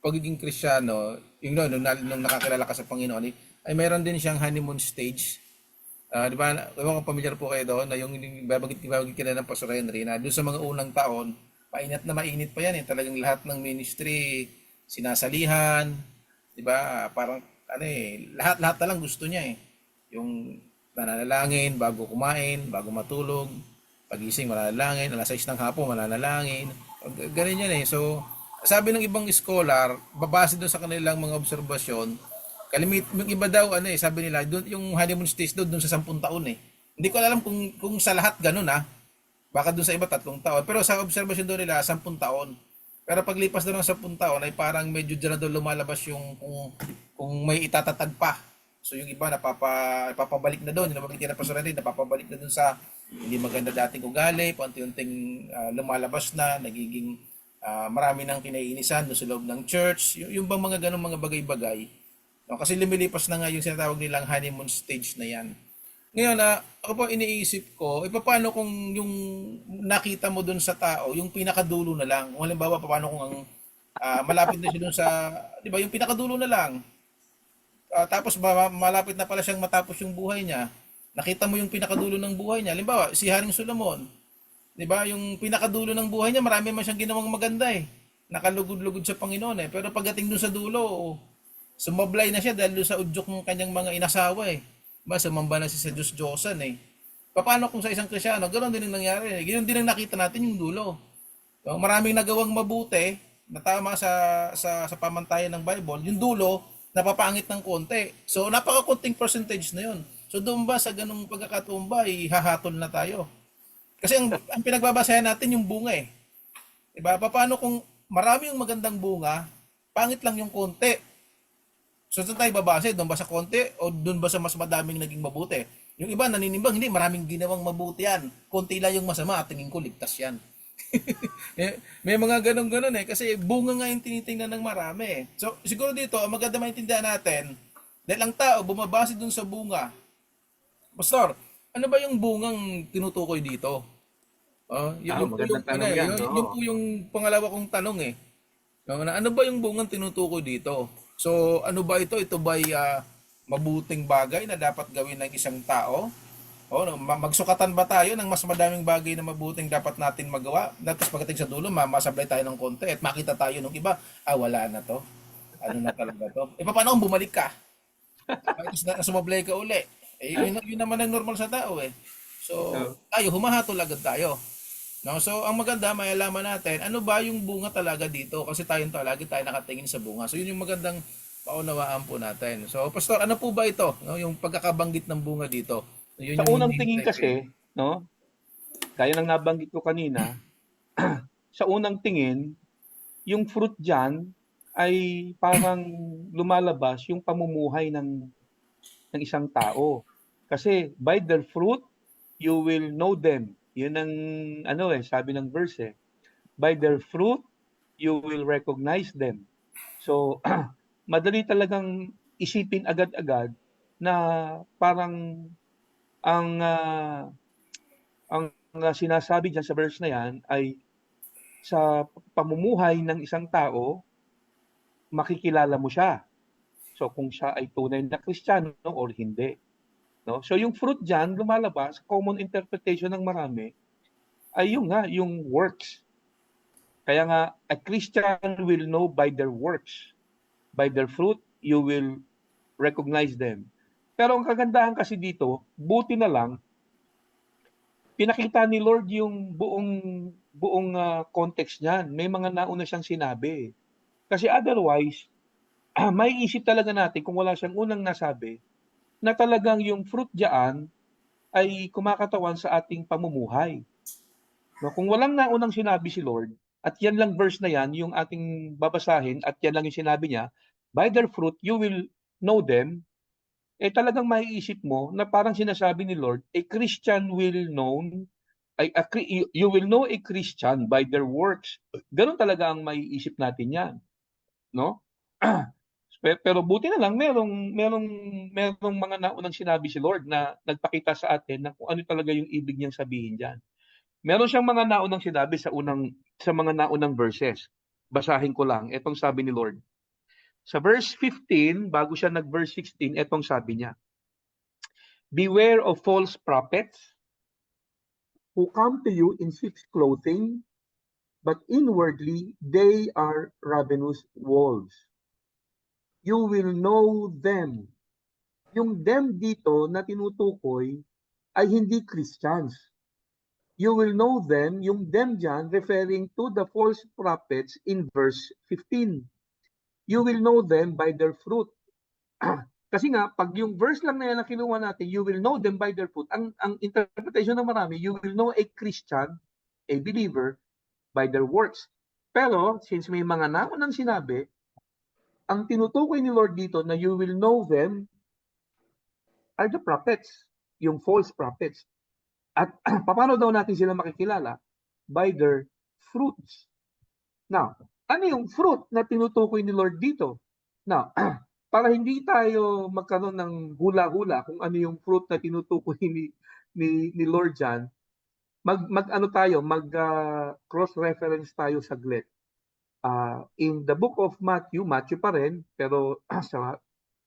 pagiging Kristiyano, nung nakakilala ka sa Panginoon, ay meron din siyang honeymoon stage. Di ba, kung pamilyar po kayo doon, na yung babagit ka na ng Pastor Henry, na doon sa mga unang taon, mainit pa yan talagang lahat ng ministry, sinasalihan, di ba, parang, lahat na lang gusto niya yung mananalangin, bago kumain, bago matulog, pagising, mananalangin, alas 6 ng hapon, mananalangin, ganun yan So, sabi ng ibang scholar, babase doon sa kanilang mga obserbasyon, yung iba daw, sabi nila, doon, yung honeymoon stage doon sa 10 taon Hindi ko alam kung sa lahat ganun Baka doon sa iba 3 taon. Pero sa observation doon nila, 10 taon. Pero paglipas doon ng 10 taon, ay parang medyo dyan na doon lumalabas yung kung may itatatag pa. So yung iba napapabalik na doon, yung nababanggit na Pastor Henry, napapabalik na doon sa hindi maganda dating ugali, paunti-unting lumalabas na, nagiging marami nang kinaiinisan doon sa loob ng church. Yung bang mga ganung mga bagay-bagay. Kasi lumilipas na nga yung sinatawag nilang honeymoon stage na yan. Ngayon ako po iniisip ko, paano kung yung nakita mo doon sa tao, yung pinakadulo na lang. Kung halimbawa, paano kung ang malapit na siya doon sa, di ba, yung pinakadulo na lang. Tapos malapit na pala siyang matapos yung buhay niya. Nakita mo yung pinakadulo ng buhay niya. Halimbawa, si Haring Solomon. Di ba, yung pinakadulo ng buhay niya, marami man siyang ginawang maganda Nakalugod-lugod sa Panginoon Pero pagdating doon sa dulo, sumablay na siya dahil doon sa udyok ng kanyang mga inasawa sumamba na siya sa Diyos-Diyosan Paano kung sa isang Kristiyano, ganoon din ang nangyari Ganoon din ang nakita natin yung dulo. Maraming nagawang mabuti na tama sa pamantayan ng Bible, yung dulo napapangit ng konti. So napakakunting percentage na yun. So doon ba sa ganung pagkakataon ba, hahatol na tayo? Kasi ang pinagbabasehan natin yung bunga eh. Diba? Paano kung marami yung magandang bunga, pangit lang yung konti? So saan tayo babase? Doon ba sa konti o doon ba sa mas madaming naging mabuti? Yung iba naninimbang, hindi, maraming ginawang mabuti yan. Konti lang yung masama at tingin ko ligtas yan. May mga ganun-ganun eh. Kasi bunga nga yung tinitingnan ng marami eh. So siguro dito, ang maganda maintindihan natin, dahil ang tao bumabase dun sa bunga. Pastor, ano ba yung bungang tinutukoy dito? Yun po yung, Magandang tanong yan, yun po no? yung pangalawa kong tanong eh. Ano ba yung bungang tinutukoy dito? So, ano ba ito? Ito ba ay mabuting bagay na dapat gawin ng isang tao? Magsukatan ba tayo ng mas madaming bagay na mabuting dapat natin magawa? Tapos pagdating sa dulo, masablay tayo ng konti at makita tayo nung iba, wala na to. Ano na talaga to? Paano kung bumalik ka? Tapos sumablay ka uli. Yun naman ang normal sa tao eh. So, So, tayo, humahatol agad tayo. No? So, ang maganda, may alaman natin, ano ba yung bunga talaga dito? Kasi tayong lagi tayo nakatingin sa bunga. So, yun yung magandang paunawaan po natin. So, Pastor, ano po ba ito? No? Yung pagkakabanggit ng bunga dito. Yun sa yung unang hindi tingin natin. kasi, no, gaya ng nabanggit ko kanina, sa unang tingin, yung fruit diyan ay parang lumalabas yung pamumuhay ng isang tao. Kasi by their fruit, you will know them. Yun ang sabi ng verse eh. By their fruit, you will recognize them. So, madali talagang isipin agad-agad na parang ang sinasabi diyan sa verse na yan ay sa pamumuhay ng isang tao, makikilala mo siya. So kung siya ay tunay na Kristiyano or hindi, no? So yung fruit diyan lumalabas, common interpretation ng marami ay yung works. Kaya nga a Christian will know by their works. By their fruit you will recognize them. Pero ang kagandahan kasi dito, buti na lang pinakita ni Lord yung buong context niyan. May mga nauna siyang sinabi. Kasi otherwise, may isip talaga natin kung wala siyang unang nasabi na talagang yung fruit diyan ay kumakatawan sa ating pamumuhay. No, kung walang naunang sinabi si Lord at yan lang verse na yan yung ating babasahin at yan lang yung sinabi niya, by their fruit you will know them, talagang maiisip mo na parang sinasabi ni Lord, a Christian will known you will know a Christian by their works. Ganun talaga ang maiisip natin yan, no? Pero buti na lang merong mga naunang sinabi si Lord na nagpakita sa atin na kung ano talaga yung ibig niyang sabihin diyan. Meron siyang mga naunang sinabi sa mga naunang verses. Basahin ko lang. Etong sabi ni Lord. Sa verse 15, bago siya nag-verse 16, etong sabi niya. Beware of false prophets who come to you in sheep's clothing, but inwardly they are ravenous wolves. You will know them. Yung them dito na tinutukoy ay hindi Christians. You will know them, yung them dyan, referring to the false prophets in verse 15. You will know them by their fruit. Kasi nga, pag yung verse lang na yan na kinuha natin, you will know them by their fruit. Ang interpretation ng marami, you will know a Christian, a believer, by their works. Pero, since may mga naunang sinabi, ang tinutukoy ni Lord dito na you will know them are the prophets, yung false prophets. At paano daw natin sila makikilala? By their fruits. Now, ano yung fruit na tinutukoy ni Lord dito? Now, para hindi tayo magkaroon ng hula-hula kung ano yung fruit na tinutukoy ni Lord dyan, mag cross-reference tayo saglit. In the book of Matthew pa rin, pero sa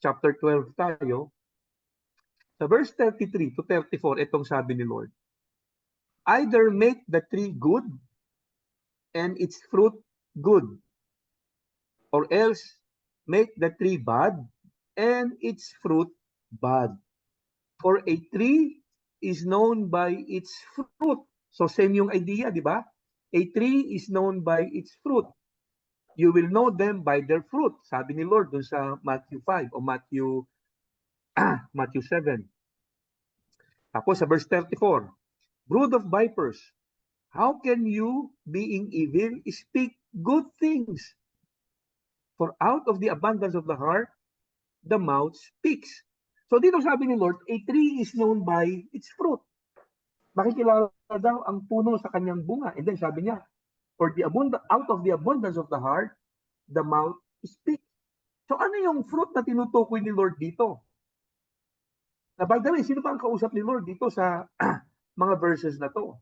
chapter 12 tayo, sa verse 33 to 34, itong sabi ni Lord, either make the tree good and its fruit good, or else make the tree bad and its fruit bad. For a tree is known by its fruit. So same yung idea, di ba? A tree is known by its fruit. You will know them by their fruit. Sabi ni Lord dun sa Matthew 5 o Matthew 7. Tapos sa verse 34, Brood of vipers, how can you, being evil, speak good things? For out of the abundance of the heart, the mouth speaks. So dito sabi ni Lord, a tree is known by its fruit. Makikilala daw ang puno sa kanyang bunga. And then sabi niya, out of the abundance of the heart, the mouth speaks. So ano yung fruit na tinutukoy ni Lord dito? Na by the way, sino ba ang kausap ni Lord dito sa mga verses na to?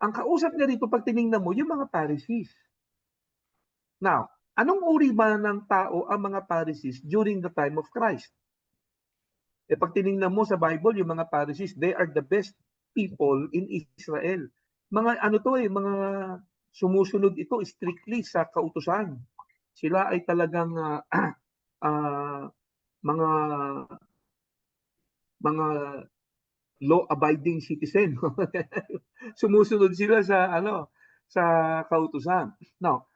Ang kausap niya dito, pag tinignan mo, yung mga Pharisees. Now, anong uri ba ng tao ang mga Pharisees during the time of Christ? Eh pag tinignan mo sa Bible, yung mga Pharisees, they are the best people in Israel. Mga ano to mga sumusunod ito strictly sa kautusan. Sila ay talagang mga law-abiding citizen. Sumusunod sila sa kautusan. Now,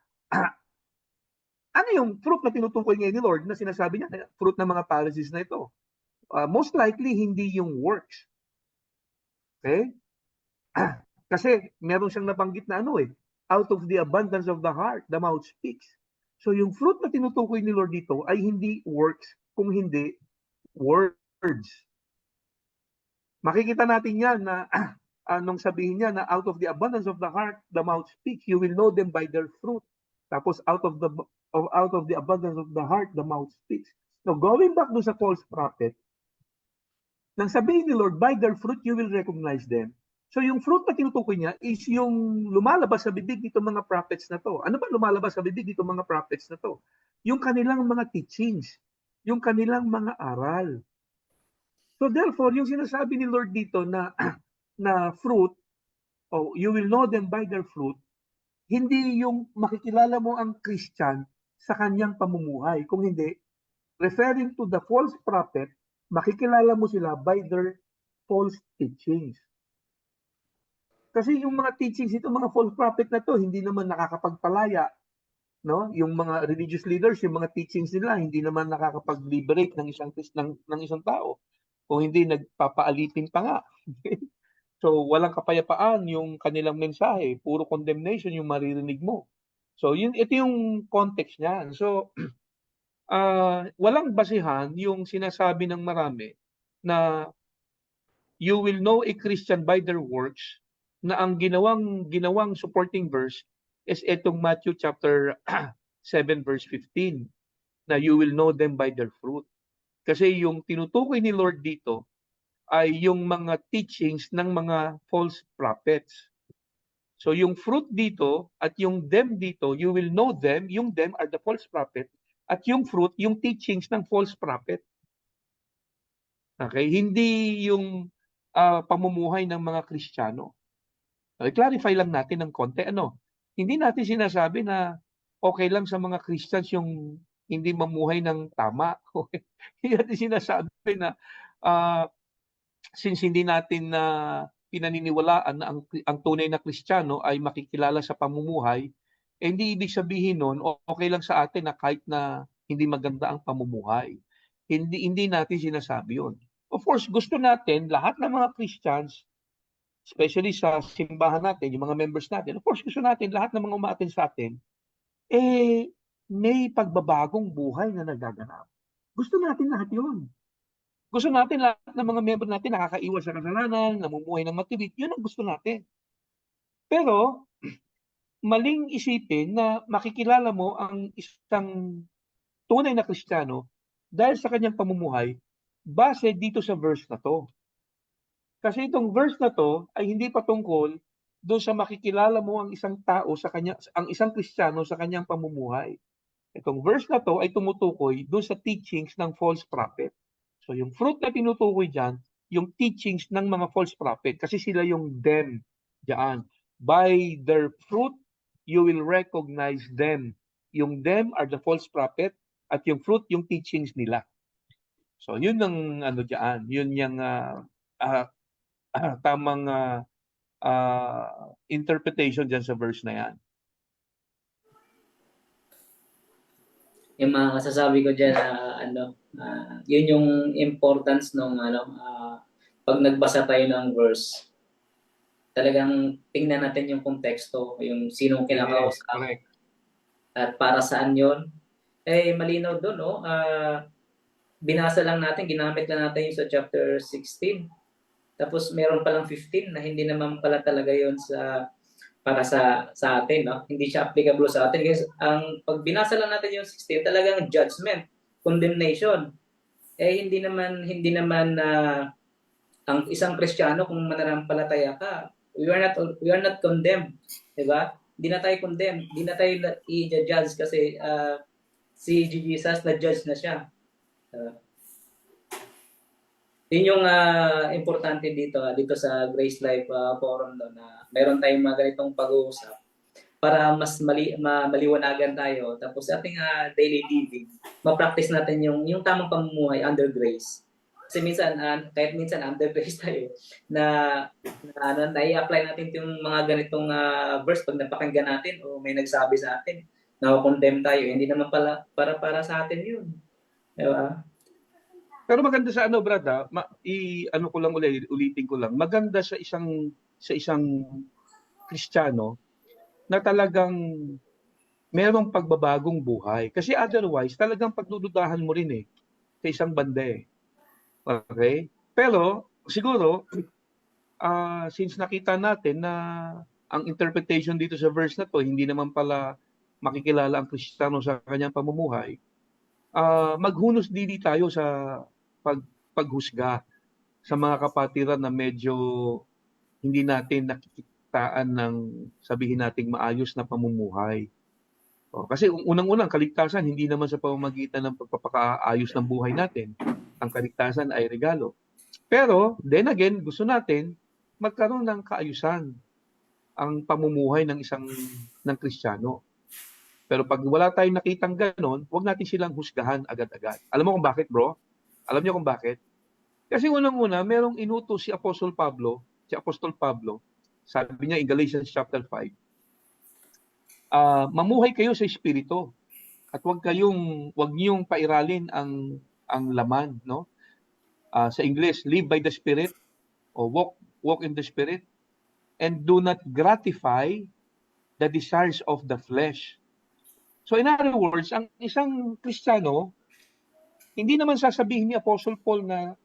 ano yung fruit na tinutukoy ngayon ni Lord na sinasabi niya, fruit ng mga Pharisees na ito? Most likely, hindi yung works. Okay? Kasi meron siyang nabanggit na out of the abundance of the heart, the mouth speaks. So yung fruit na tinutukoy ni Lord dito ay hindi works, kung hindi words. Makikita natin yan na nung sabihin niya na out of the abundance of the heart, the mouth speaks. You will know them by their fruit. Tapos out of the abundance of the heart, the mouth speaks. Now going back to sa false prophet, nang sabihin ni Lord, by their fruit you will recognize them. So yung fruit na tinutukoy niya is yung lumalabas sa bibig nito mga prophets na to. Ano ba lumalabas sa bibig nito mga prophets na to? Yung kanilang mga teachings, yung kanilang mga aral. So therefore, yung sinasabi ni Lord dito na fruit, you will know them by their fruit, hindi yung makikilala mo ang Christian sa kanyang pamumuhay. Kung hindi, referring to the false prophet, makikilala mo sila by their false teachings. Kasi yung mga teachings ito, mga false prophet na to, hindi naman nakakapagpalaya. No? Yung mga religious leaders, yung mga teachings nila, hindi naman nakakapag-liberate ng isang tao. Kung hindi, nagpapaalipin pa nga. So, walang kapayapaan yung kanilang mensahe. Puro condemnation yung maririnig mo. So, ito yung context niyan. So, walang basihan yung sinasabi ng marami na you will know a Christian by their works, na ang ginawang supporting verse is itong Matthew chapter 7 verse 15, na you will know them by their fruit. Kasi yung tinutukoy ni Lord dito ay yung mga teachings ng mga false prophets. So yung fruit dito at yung them dito, you will know them, yung them are the false prophet, at yung fruit, yung teachings ng false prophet. Okay? Hindi yung pamumuhay ng mga Kristiyano. I-clarify lang natin ng konti. Hindi natin sinasabi na okay lang sa mga Christians yung hindi mamuhay ng tama. Hindi natin sinasabi na since hindi natin pinaniniwalaan na ang tunay na Kristiyano ay makikilala sa pamumuhay, hindi ibig sabihin nun, okay lang sa atin na kahit na hindi maganda ang pamumuhay. Hindi natin sinasabi yun. Of course, gusto natin, lahat ng mga Christians, especially sa simbahan natin, yung mga members natin, of course, gusto natin, lahat ng mga umaattend sa atin, may pagbabagong buhay na nagaganap. Gusto natin lahat yun. Gusto natin lahat ng mga member natin nakakaiwas sa kasalanan, namumuhay ng matiwid, yun ang gusto natin. Pero, maling isipin na makikilala mo ang isang tunay na Kristiyano dahil sa kanyang pamumuhay base dito sa verse na to. Kasi itong verse na to ay hindi patungkol doon sa makikilala mo ang isang tao ang isang Kristiyano sa kanyang pamumuhay. Itong verse na to ay tumutukoy doon sa teachings ng false prophet. So yung fruit na tinutukoy diyan, yung teachings ng mga false prophet, kasi sila yung them diyan. By their fruit you will recognize them. Yung them are the false prophet at yung fruit yung teachings nila. So yun ang diyan, yun yung tamang interpretation diyan sa verse na yan. Yung mga kasasabi ko diyan yun yung importance ng pag nagbasa tayo ng verse. talagang tingnan natin yung konteksto, yung sinong Yes, kinakausap correct. at para saan yon. Eh, malinaw doon, no? Binasa lang natin, ginamit lang natin yung sa chapter 16. Tapos meron palang 15 na hindi naman pala talaga yon para sa atin, no? Hindi siya applicable sa atin kasi ang pag binasa lang natin yung 16, talagang judgment, condemnation. Eh hindi naman ang isang Kristiyano kung mananampalataya ka, we are not condemned, 'di ba? Hindi na tayo condemned, hindi na tayo i-judge kasi si Jesus na judge na siya. Yun yung importante dito sa Grace Life Forum, no, na meron tayong mga ganitong pag-uusap para mas maliwanagan tayo, tapos sa ating daily living ma-practice natin yung tamang pamumuhay under grace. Kasi minsan kahit minsan under grace tayo na nai-apply natin yung mga ganitong verse pag napakinggan natin o may nagsabi sa atin na condemn tayo, hindi naman pala para sa atin yun, di ba? Pero maganda sa ano, brad, ano ko lang ulitin ko lang. Maganda sa isang Kristiyano na talagang merong pagbabagong buhay. Kasi otherwise, talagang pagdududahan mo rin sa isang banda Okay? Pero siguro since nakita natin na ang interpretation dito sa verse na to hindi naman pala makikilala ang Kristiyano sa kanyang pamumuhay, maghunos dili tayo sa paghusga sa mga kapatiran na medyo hindi natin nakikitaan ng sabihin nating maayos na pamumuhay. Kasi unang-unang kaligtasan hindi naman sa pamamagitan ng pagpapakaayos ng buhay natin. Ang kaligtasan ay regalo. Pero then again, gusto natin magkaroon ng kaayusan ang pamumuhay ng Kristiyano. Pero pag wala tayong nakitang ganon, huwag natin silang husgahan agad-agad. Alam mo kung bakit, bro? Alam niyo kung bakit? Kasi unang-una, merong inutos si Apostol Pablo, sabi niya in Galatians chapter 5, mamuhay kayo sa espiritu at wag niyong pairalin ang laman, no? Sa English, live by the Spirit o walk in the Spirit and do not gratify the desires of the flesh. So in other words, ang isang Kristiyano, hindi naman sasabihin ni Apostle Paul na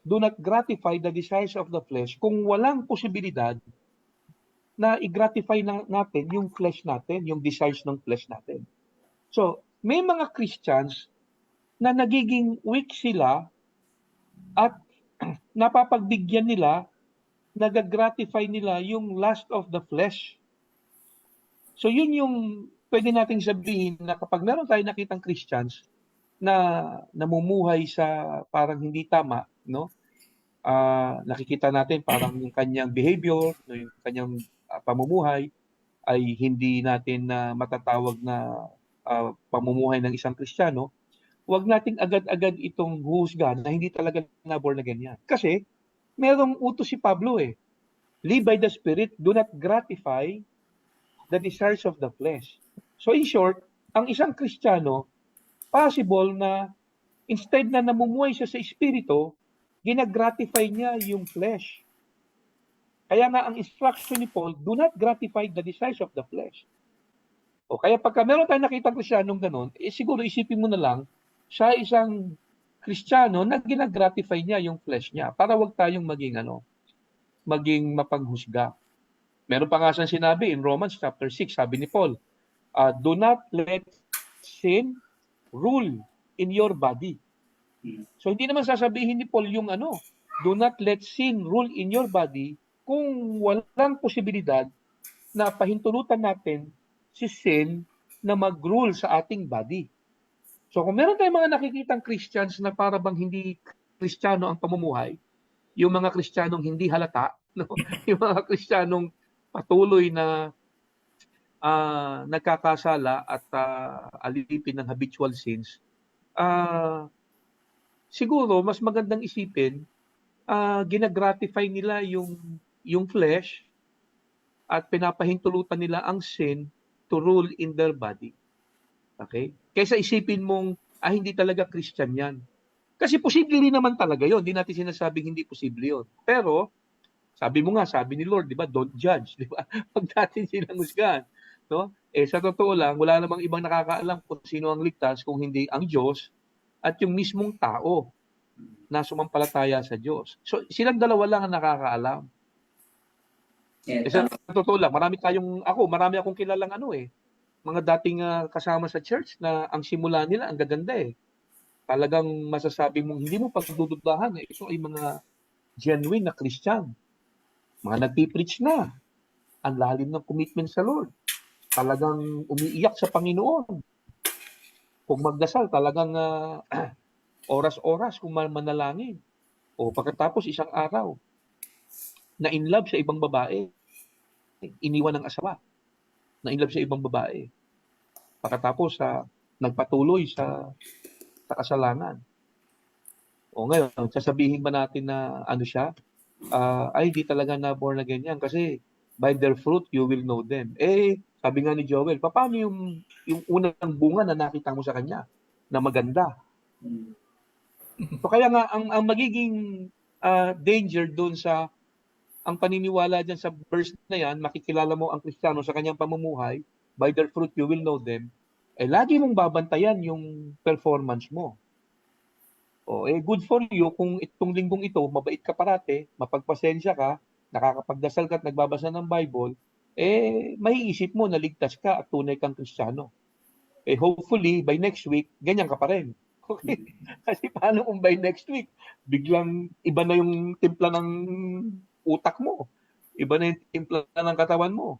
do not gratify the desires of the flesh kung walang posibilidad na i-gratify natin yung flesh natin, yung desires ng flesh natin. So, may mga Christians na nagiging weak sila at napapagbigyan nila, nagagratify nila yung lust of the flesh. So, yun yung pwede nating sabihin na kapag meron tayong nakitang Christians na namumuhay sa parang hindi tama, no? Nakikita natin parang yung kanyang behavior, yung kanyang pamumuhay ay hindi natin matatawag na pamumuhay ng isang Kristiyano, huwag nating agad-agad itong huhusgahan na hindi talaga na-born again yan. Kasi merong utos si Pablo live by the Spirit, do not gratify the desires of the flesh. So in short, ang isang Kristiyano, possible na instead na namumuhay siya sa Espiritu, ginagratify niya yung flesh. Kaya nga ang instruction ni Paul, do not gratify the desires of the flesh. Kaya pagka meron tayong nakita Kristiyanong ganun, siguro isipin mo na lang, siya isang Kristiyano na ginagratify niya yung flesh niya para wag tayong maging mapanghusga. Meron pa nga siyang sinabi in Romans chapter 6, sabi ni Paul, do not let sin rule in your body. So hindi naman sasabihin ni Paul yung do not let sin rule in your body kung walang posibilidad na pahintulutan natin si sin na mag-rule sa ating body. So kung meron tayong mga nakikitang Christians na para bang hindi Kristiyano ang pamumuhay, yung mga Kristiyanong hindi halata, yung mga Kristiyanong patuloy na nagkakasala at alipin ng habitual sins, siguro mas magandang isipin, ginagratify nila yung flesh at pinapahintulutan nila ang sin to rule in their body. Okay? Kaysa isipin mong, hindi talaga Christian yan. Kasi posible rin naman talaga yon. Hindi natin sinasabing hindi posible yon. Pero, Sabi mo nga, sabi ni Lord, di ba, don't judge, di ba? Huwag natin silang husgahan. No? Sa totoo lang, wala namang ibang nakakaalam kung sino ang ligtas kung hindi ang Diyos at yung mismong tao na sumampalataya sa Diyos. So, silang dalawa lang ang nakakaalam. Yan, Sa tama. totoo lang, marami akong kilalang mga dating kasama sa church na ang simula nila, ang gaganda eh. Talagang masasabi mong hindi mo pagdududahan eh. Ito ay mga genuine na Christian. Mga nagpipreach na. Ang lalim ng commitment sa Lord. Talagang umiiyak sa Panginoon. Kung magdasal, talagang oras-oras kung manalangin. O pagkatapos isang araw, na in love sa ibang babae. Iniwan ng asawa. Na in love sa ibang babae. Pagkatapos, nagpatuloy sa kasalanan. O ngayon, sasabihin ba natin na siya? Ay, di talaga na born again yan. Kasi by their fruit, you will know them. Sabi nga ni Joel, paano yung unang bunga na nakita mo sa kanya na maganda? Mm. So kaya nga, ang magiging danger doon ang paniniwala dyan sa verse na yan, makikilala mo ang Kristiyano sa kanyang pamumuhay, by their fruit you will know them, lagi mong babantayan yung performance mo. Good for you kung itong linggong ito, mabait ka parate, mapagpasensya ka, nakakapagdasal ka at nagbabasa ng Bible, maiisip mo na ligtas ka at tunay kang Kristiyano. Hopefully, by next week, ganyan ka pa rin. Okay? Kasi paano kung by next week, biglang iba na yung timpla ng utak mo. Iba na yung timpla ng katawan mo.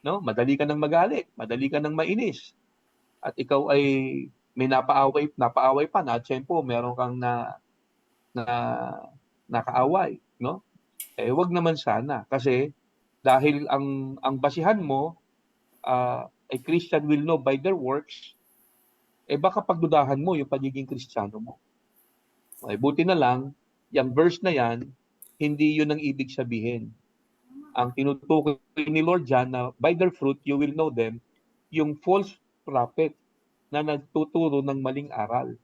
No? Madali ka nang magalit, madali ka nang mainis. At ikaw ay may napaaway pa na tiyempo, meron kang nakaaway, no? Wag naman sana kasi dahil ang basihan mo a Christian will know by their works, baka pagdudahan mo yung pagiging Kristiyano mo. Buti na lang, yung verse na yan, hindi yun ang ibig sabihin. Ang tinutukoy ni Lord dyan na by their fruit you will know them, yung false prophet na nagtuturo ng maling aral.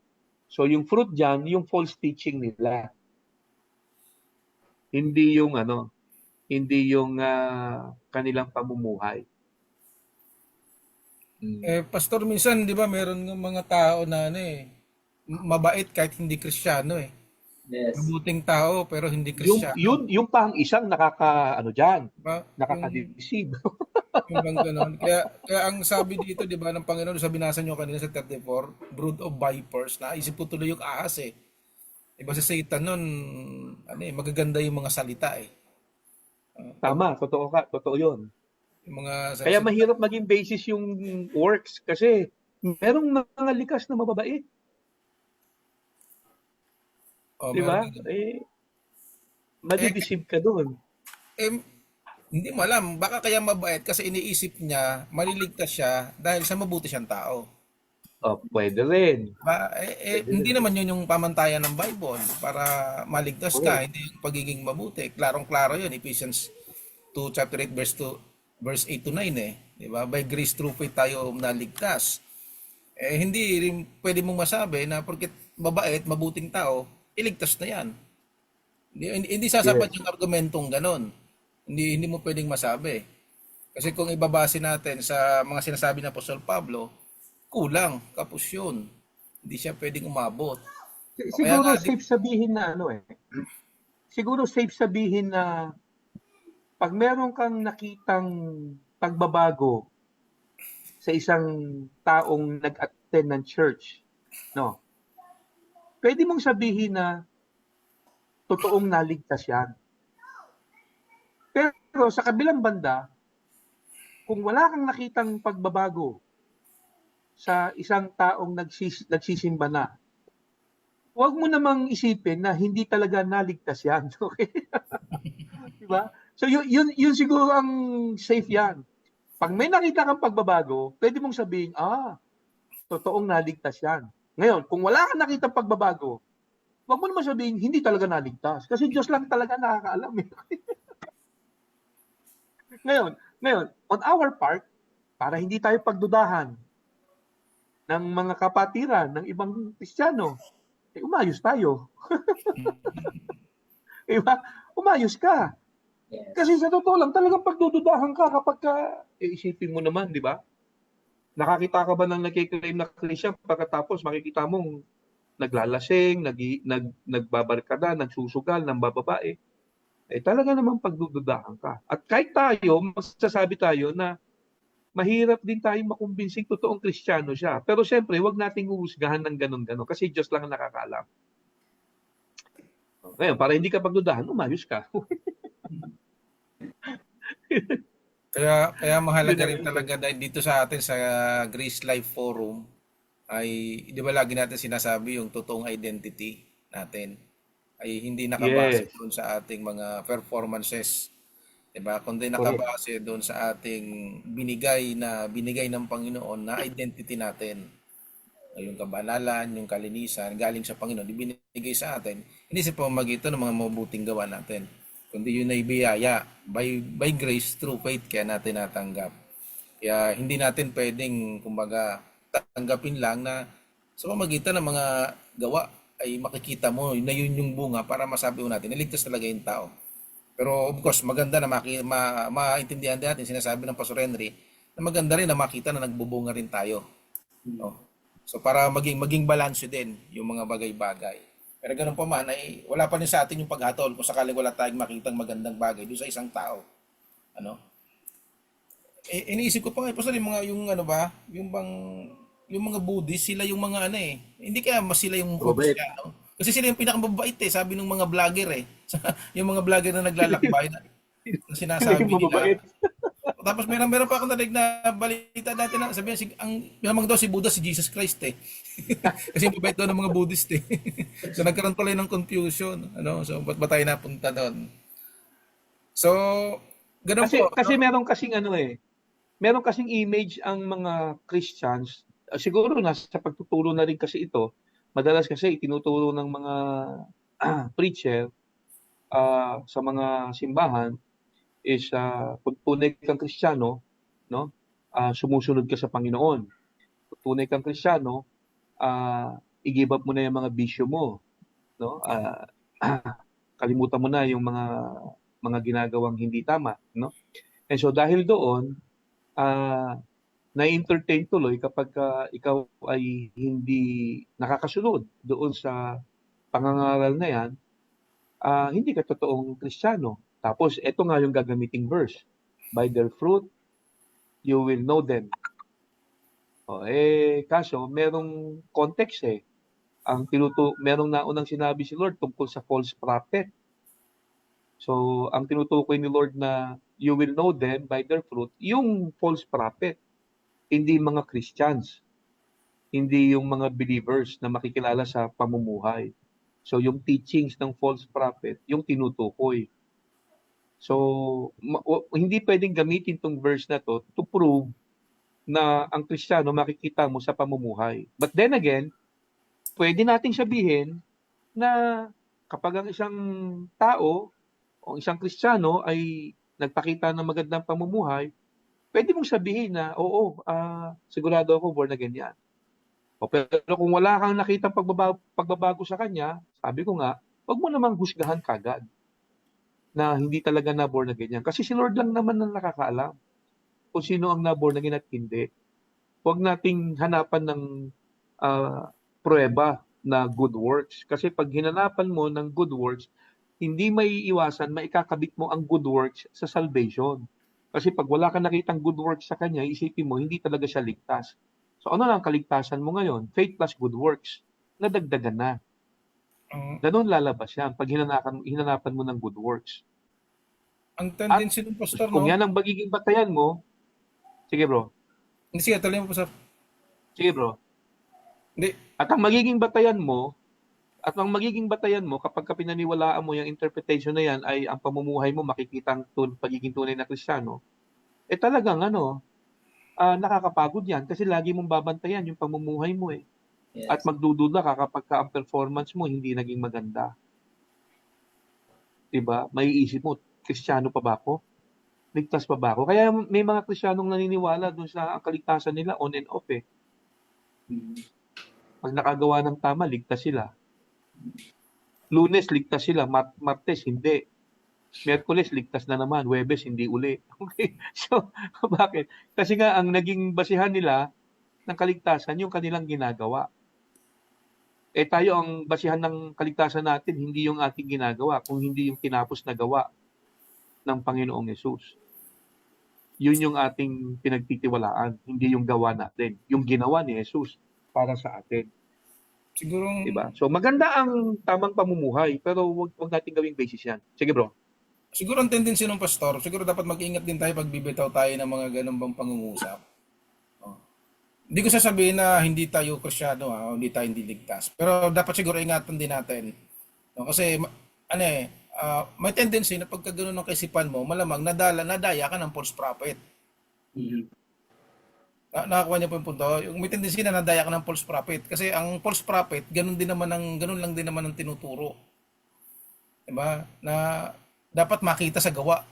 So yung fruit dyan, yung false teaching nila. Hindi yung kanilang pamumuhay. Pastor, minsan, di ba, meron ng mga tao na mabait kahit hindi Kristiyano eh. Yes. Mabuting tao pero hindi Yung Kristiyano. yung pa ang isang diyan, Diba? nakaka-deceive. Yung bang ganon. Kaya ang sabi dito, di ba, ng Panginoon, sa binasa nyo kanina sa 34, brood of vipers, naisip ko tuloy yung ahas eh. Diba sa Satan nun, magaganda yung mga salita eh. Tama, totoo 'yun. Yung mga Kaya salita. mahirap maging basis yung works kasi merong mga likas na mababait, Oh, 'di ba? meron. Madideceive ka doon. Eh, hindi mo alam, baka kaya mabait kasi iniisip niya, maliligtas siya dahil sa mabuti siyang tao. Pwede rin. Pwede Hindi rin. naman yun yung pamantayan ng Bible para maligtas ka, Correct. hindi yung pagiging mabuti. Klarong-klaro yun, Ephesians 2 chapter 8 verse 8 to 9 eh. 'Di ba? By grace through faith tayo naligtas. Hindi rin pwede mong masabi na porket mabait, mabuting tao, iligtas na 'yan. Hindi sasapat Yes. yung argumentong ganon. Hindi mo pwedeng masabi. Kasi kung ibabase natin sa mga sinasabi ng Apostol Pablo, kulang, kapos yun. Hindi siya pwedeng umabot. O kaya Siguro nga, safe sabihin na siguro safe sabihin na pag meron kang nakitang pagbabago sa isang taong nag-attend ng church, no? Pwede mong sabihin na totoong naligtas 'yan. Pero sa kabilang banda, kung wala kang nakitang pagbabago sa isang taong nagsisimba na, huwag mo namang isipin na hindi talaga naligtas 'yan. Okay? 'Di ba? So yun siguro ang safe 'yan. Pag may nakita kang pagbabago, pwede mong sabihin, totoong naligtas 'yan. Ngayon, kung wala kang nakitang pagbabago, huwag mo naman sabihin hindi talaga naligtas kasi Diyos lang talaga nakakaalam eh. Ngayon, on our part, para hindi tayo pagdudahan ng mga kapatiran ng ibang Kristiyano, umayos tayo. Diba? Umayos ka. Yes. Kasi sa totoo lang, talagang pagdududahan ka kapag isipin mo naman, di ba? Nakakita ka ba ng nagkiklaim na Christian pagkatapos makikita mong naglalasing, nagbabarkada, nagsusugal ng bababae? Talaga namang pagdududahan ka. At kahit tayo, magsasabi tayo na mahirap din tayong makumbinsing totoong Kristiyano siya. Pero siyempre, wag nating huhusgahan ng ganun-ganon kasi Diyos lang ang nakakaalam. Ngayon, para hindi ka pagdudahan, umayos ka. Kaya mahalaga Yun ang rin talaga dahil dito sa atin sa Grace Life Forum ay di ba lagi natin sinasabi yung totoong identity natin ay hindi nakabase Yes, doon sa ating mga performances, 'di ba? Kundi correct. nakabase doon sa ating binigay ng Panginoon na identity natin. Yung kabanalan, yung kalinisan galing sa Panginoon ibinigay sa atin. Hindi sa pamamagitan ng mga mabuting gawa natin, kundi yun ay biyaya by grace through faith kaya natin natanggap. Kaya hindi natin pwedeng kumbaga tanggapin lang na sa pamamagitan ng mga gawa ay makikita mo na yun yung bunga para masabi mo natin niligtas talaga yung tao. Pero of course, maganda na maintindihan din natin sinasabi ng Pastor Henry na maganda rin na makita na nagbubunga rin tayo. No? So para maging balanse din yung mga bagay-bagay. Pero ganun pa man ay wala pa rin sa atin yung paghatol kung sakaling wala tayong makitang magandang bagay doon sa isang tao. Ano? Iniisip ko pa nga, Pastor, yung ano ba, yung mga Buddhist, sila yung mga ano eh. Hindi kaya mas sila yung Robert. Kristiyano. Kasi sila yung pinakamabait eh, sabi ng mga vlogger eh. Yung mga vlogger na naglalakbay na Sila yung sinasabi nila. mababait. Tapos meron pa akong narinig na balita dati na sabihan lamang daw si Buddha si Jesus Christ eh. Kasi mabait daw ng mga Buddhist eh. So nagkaroon pala ng confusion. Ano? So ba't ba tayo napunta doon? So, ganun po. Kasi No? meron kasing image ang mga Christians. Siguro nasa pagtuturo na rin kasi ito. Madalas kasi itinuturo ng mga preacher sa mga simbahan is kung tunay kang Kristiyano, no? Sumusunod ka sa Panginoon. Kung tunay kang Kristiyano, i-give up mo na yung mga bisyo mo, no? Kalimutan mo na yung mga ginagawang hindi tama, no? And so dahil doon, na-entertain tuloy kapag ikaw ay hindi nakakasunod doon sa pangangaral na yan, hindi ka totoong Kristiyano. Tapos ito nga yung gagamiting verse. By their fruit, you will know them. Kaso merong context eh. Merong naunang sinabi si Lord tungkol sa false prophet. So, ang tinutukoy ni Lord na you will know them by their fruit, yung false prophet, hindi mga Christians, hindi yung mga believers na makikilala sa pamumuhay. So, yung teachings ng false prophet, yung tinutukoy. So, hindi pwedeng gamitin tong verse na to prove na ang Kristiyano makikita mo sa pamumuhay. But then again, pwede nating sabihin na kapag ang isang tao o isang Kristiyano ay nagpakita ng magandang pamumuhay, pwede mong sabihin na, oo, sigurado ako born again yan. Pero kung wala kang nakitang pagbabago sa kanya, sabi ko nga, wag mo namang husgahan kagad na hindi talaga na born again yan. Kasi si Lord lang naman ang nakakaalam kung sino ang na born again at hindi. Huwag nating hanapan ng pruweba na good works. Kasi pag hinanapan mo ng good works, hindi may iwasan, maikakabit mo ang good works sa salvation. Kasi pag wala kang nakitang good works sa kanya, isipin mo, hindi talaga siya ligtas. So ano lang kaligtasan mo ngayon? Faith plus good works. Nadagdagan na. Ganun lalabas yan pag hinanapan mo ng good works. Ang At tendency ng pastor, kung no? yan ang magiging batayan mo, sige bro, Hindi, sige, tuloy mo, pastor. sige bro. Hindi, At ang magiging batayan mo kapag pinaniwalaan mo yung interpretation na yan ay ang pamumuhay mo makikita ang pagiging tunay na Kristiyano, talagang nakakapagod yan kasi lagi mong babantayan yung pamumuhay mo eh. Yes. At magdududa ka kapag ang performance mo hindi naging maganda. Diba? May isip mo, Kristiyano pa ba ako? Ligtas pa ba ako? Kaya may mga Kristiyanong naniniwala dun sa ang kaligtasan nila on and off eh. Pag nakagawa ng tama, ligtas sila. Lunes, ligtas sila. Martes, hindi. Miyerkules, ligtas na naman. Huwebes, hindi uli. Okay? So, bakit? Kasi nga, ang naging basihan nila ng kaligtasan, yung kanilang ginagawa. Eh tayo, ang basihan ng kaligtasan natin, hindi yung ating ginagawa, kung hindi yung tinapos na gawa ng Panginoong Yesus. Yun yung ating pinagtitiwalaan, hindi yung gawa natin. Yung ginawa ni Jesus para sa atin. Siguro, Diba? So maganda ang tamang pamumuhay, pero wag natin gawing basis yan. Sige bro. siguro ang tendency ng pastor, siguro dapat mag-ingat din tayo pag bibitaw tayo ng mga ganun bang pangungusap. Oh. Hindi ko sasabihin na hindi tayo Kristyano, hindi tayo hindi ligtas. Pero dapat siguro ingatan din natin. No? Kasi may tendency na pagka ganun ang kaisipan mo, malamang nadaya ka ng false prophet. Mhm. Nakakuha niyo po yung punto. Yung may tendency na nadaya ka ng false prophet. Kasi ang false prophet, ganun lang din naman ang tinuturo. Diba? Na dapat makita sa gawa.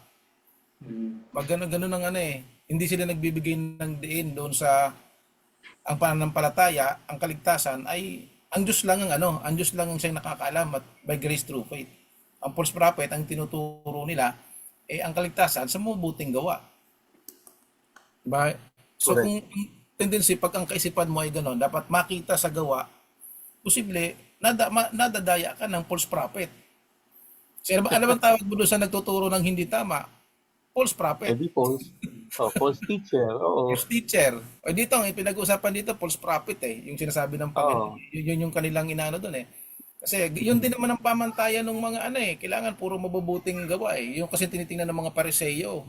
Mhm. Pag ganun ang hindi sila nagbibigay ng diin doon sa ang pananampalataya, ang kaligtasan ay ang Diyos lang ang Diyos lang ang siyang nakakaalam at by grace through faith. Ang false prophet, ang tinuturo nila, ang kaligtasan sa mabuting gawa. Diba? So Correct. kung tendency, pag ang kaisipan mo ay gano'n, dapat makita sa gawa, posible, nadadaya ka ng false prophet. So, alam ang tawag mo doon sa nagtuturo ng hindi tama? False prophet. Edi false. False teacher. Oo. False teacher. O dito, ang pinag-uusapan dito, false prophet yung sinasabi ng Panginoon. Oo. Yun yung kanilang inaano doon Kasi yun din naman ang pamantayan ng mga kailangan puro mabubuting gawa Yung kasi tinitingnan ng mga Pariseo.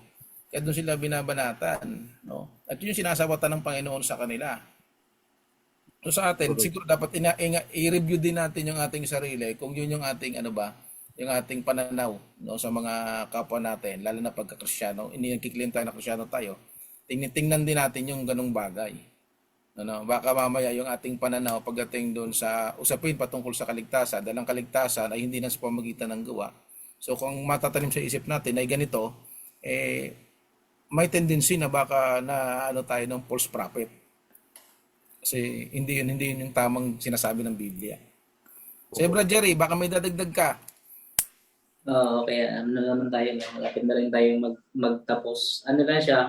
Kaya doon sila binabanatan, no? At yun yung sinasawatan ng Panginoon sa kanila. So sa atin, Correct. siguro dapat i-review din natin yung ating sarili kung yun yung ating yung ating pananaw no sa mga kapwa natin, lalo na pagka-Kristiyano. Hindi nagki-claim tayo na Kristiyano tayo. Tingnan din natin yung ganung bagay. Baka mamaya yung ating pananaw pagdating doon sa usapin patungkol sa kaligtasan, dahil ang kaligtasan ay hindi na sa pamamagitan ng gawa. So kung matatanim sa isip natin ay ganito, may tendency na baka na tayo ng false prophet. Kasi hindi yun yung tamang sinasabi ng Biblia. So, Brad Jerry, baka may dadagdag ka. Oo, kaya ano naman tayo, malapit na rin tayong magtapos. Ano lang siya,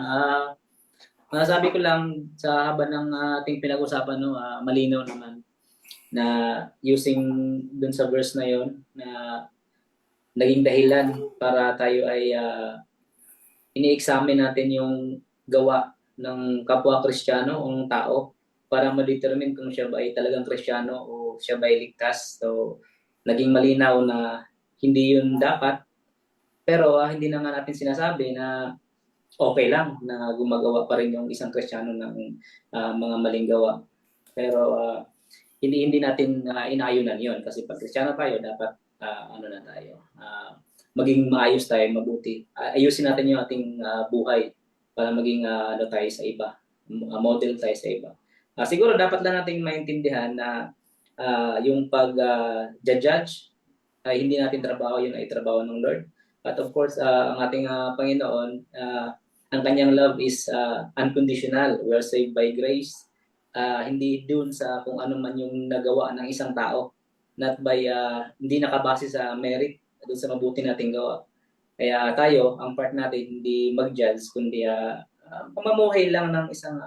masasabi ko lang sa haba ng ating pinag-usapan, malinaw naman na using dun sa verse na yon na naging dahilan para tayo ay ini-examine natin yung gawa ng kapwa Kristiyano o ng tao para ma-determine kung siya ba ay talagang Kristiyano o siya ba ay ligtas. So, naging malinaw na hindi yun dapat. Pero hindi na nga natin sinasabi na okay lang na gumagawa pa rin yung isang Kristiyano ng mga maling gawa. Pero hindi natin inaayunan yon kasi pag Kristiyano tayo, dapat na tayo, maging maayos tayo, mabuti. Ayusin natin yung ating buhay para maging tayo sa iba, model tayo sa iba. Siguro dapat lang nating maintindihan na yung pag-judge ay hindi natin trabaho, yun ay trabaho ng Lord. But of course, ang ating Panginoon, ang kanyang love is unconditional. We are saved by grace. Hindi dun sa kung ano man yung nagawa ng isang tao. Not by, hindi nakabase sa merit, dun sa mabuti nating gawa. Kaya tayo, ang part natin, hindi mag-judge, kundi pamamuhay lang ng isang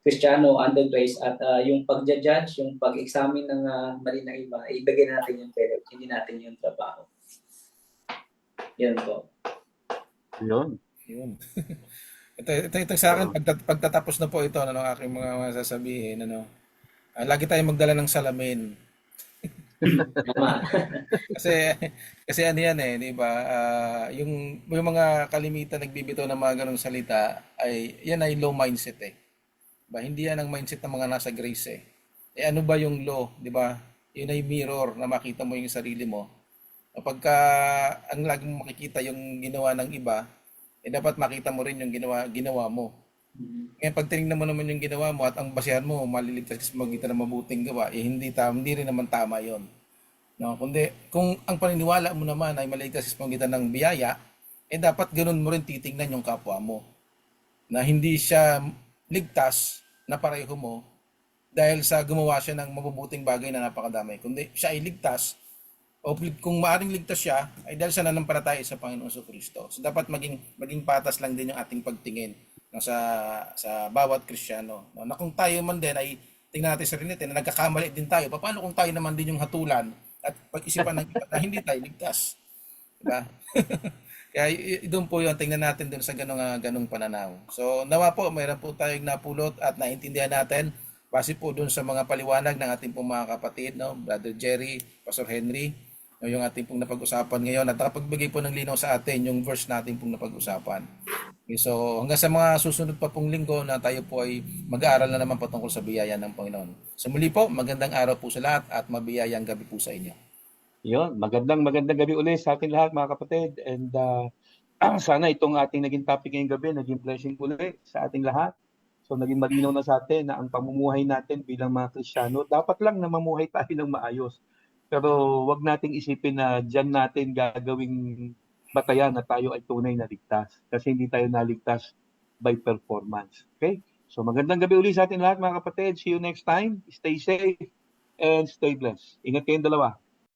Kristiyano under grace at yung pag-judge, yung pag-examine ng mali na iba, ibigay natin yung credit, hindi natin yung trabaho. Yun po. Yun. Ito sa akin, pagtatapos na po ito, aking mga masasabihin, lagi tayong magdala ng salamin. Tama. kasi ano yan di ba? Yung mga kalimitan nagbibitaw ng mga ganong salita, yan ay low mindset Diba? Hindi yan ang mindset ng mga nasa grace ano ba yung law, di ba? Yun ay mirror na makita mo yung sarili mo. Kapag ang laging makikita yung ginawa ng iba, dapat makita mo rin yung ginawa mo. Ngayon, pag tinignan mo naman yung ginawa mo at ang basehan mo, maliligtas ka sa magitan ng mabuting gawa, hindi rin naman tama yon. No? Kundi, kung ang paniniwala mo naman ay maliligtas sa magitan ng biyaya, dapat ganun mo rin titignan yung kapwa mo. Na hindi siya ligtas na pareho mo dahil sa gumawa siya ng mabubuting bagay na napakadami. Kundi siya ay ligtas o kung maaring ligtas siya, ay dahil sa nananampalataya sa Panginoong Kristo. So dapat maging patas lang din yung ating pagtingin, no, sa bawat Kristiyano. No, na kung tayo man din ay tingnan natin sa sarili natin na nagkakamali din tayo. Paano kung tayo naman din yung hatulan at pag-isipan ng iba na hindi tayo ligtas? Diba? Kaya doon po yung tingnan natin doon sa ganong pananaw. So nawa po, mayroon po tayong napulot at naintindihan natin base po doon sa mga paliwanag ng ating pong mga kapatid, no? Brother Jerry, Pastor Henry, no, yung ating pong napag-usapan ngayon at nakapagbigay po ng linaw sa atin yung verse natin pong napag-usapan. Okay, so hanggang sa mga susunod pa pong linggo na tayo po ay mag-aaral na naman patungkol sa biyaya ng Panginoon. So muli po, magandang araw po sa lahat at mabiyayang gabi po sa inyo. Yun, magandang gabi ulit sa ating lahat mga kapatid. And sana itong ating naging topic ngayong gabi, naging blessing ulit sa ating lahat. So naging malinaw na sa atin na ang pamumuhay natin bilang mga Kristiyano, dapat lang na mamuhay tayo ng maayos. Pero wag nating isipin na diyan natin gagawing batayan na tayo ay tunay na ligtas. Kasi hindi tayo naligtas by performance. Okay? So magandang gabi ulit sa ating lahat mga kapatid. See you next time. Stay safe and stay blessed. Ingat kayong dalawa.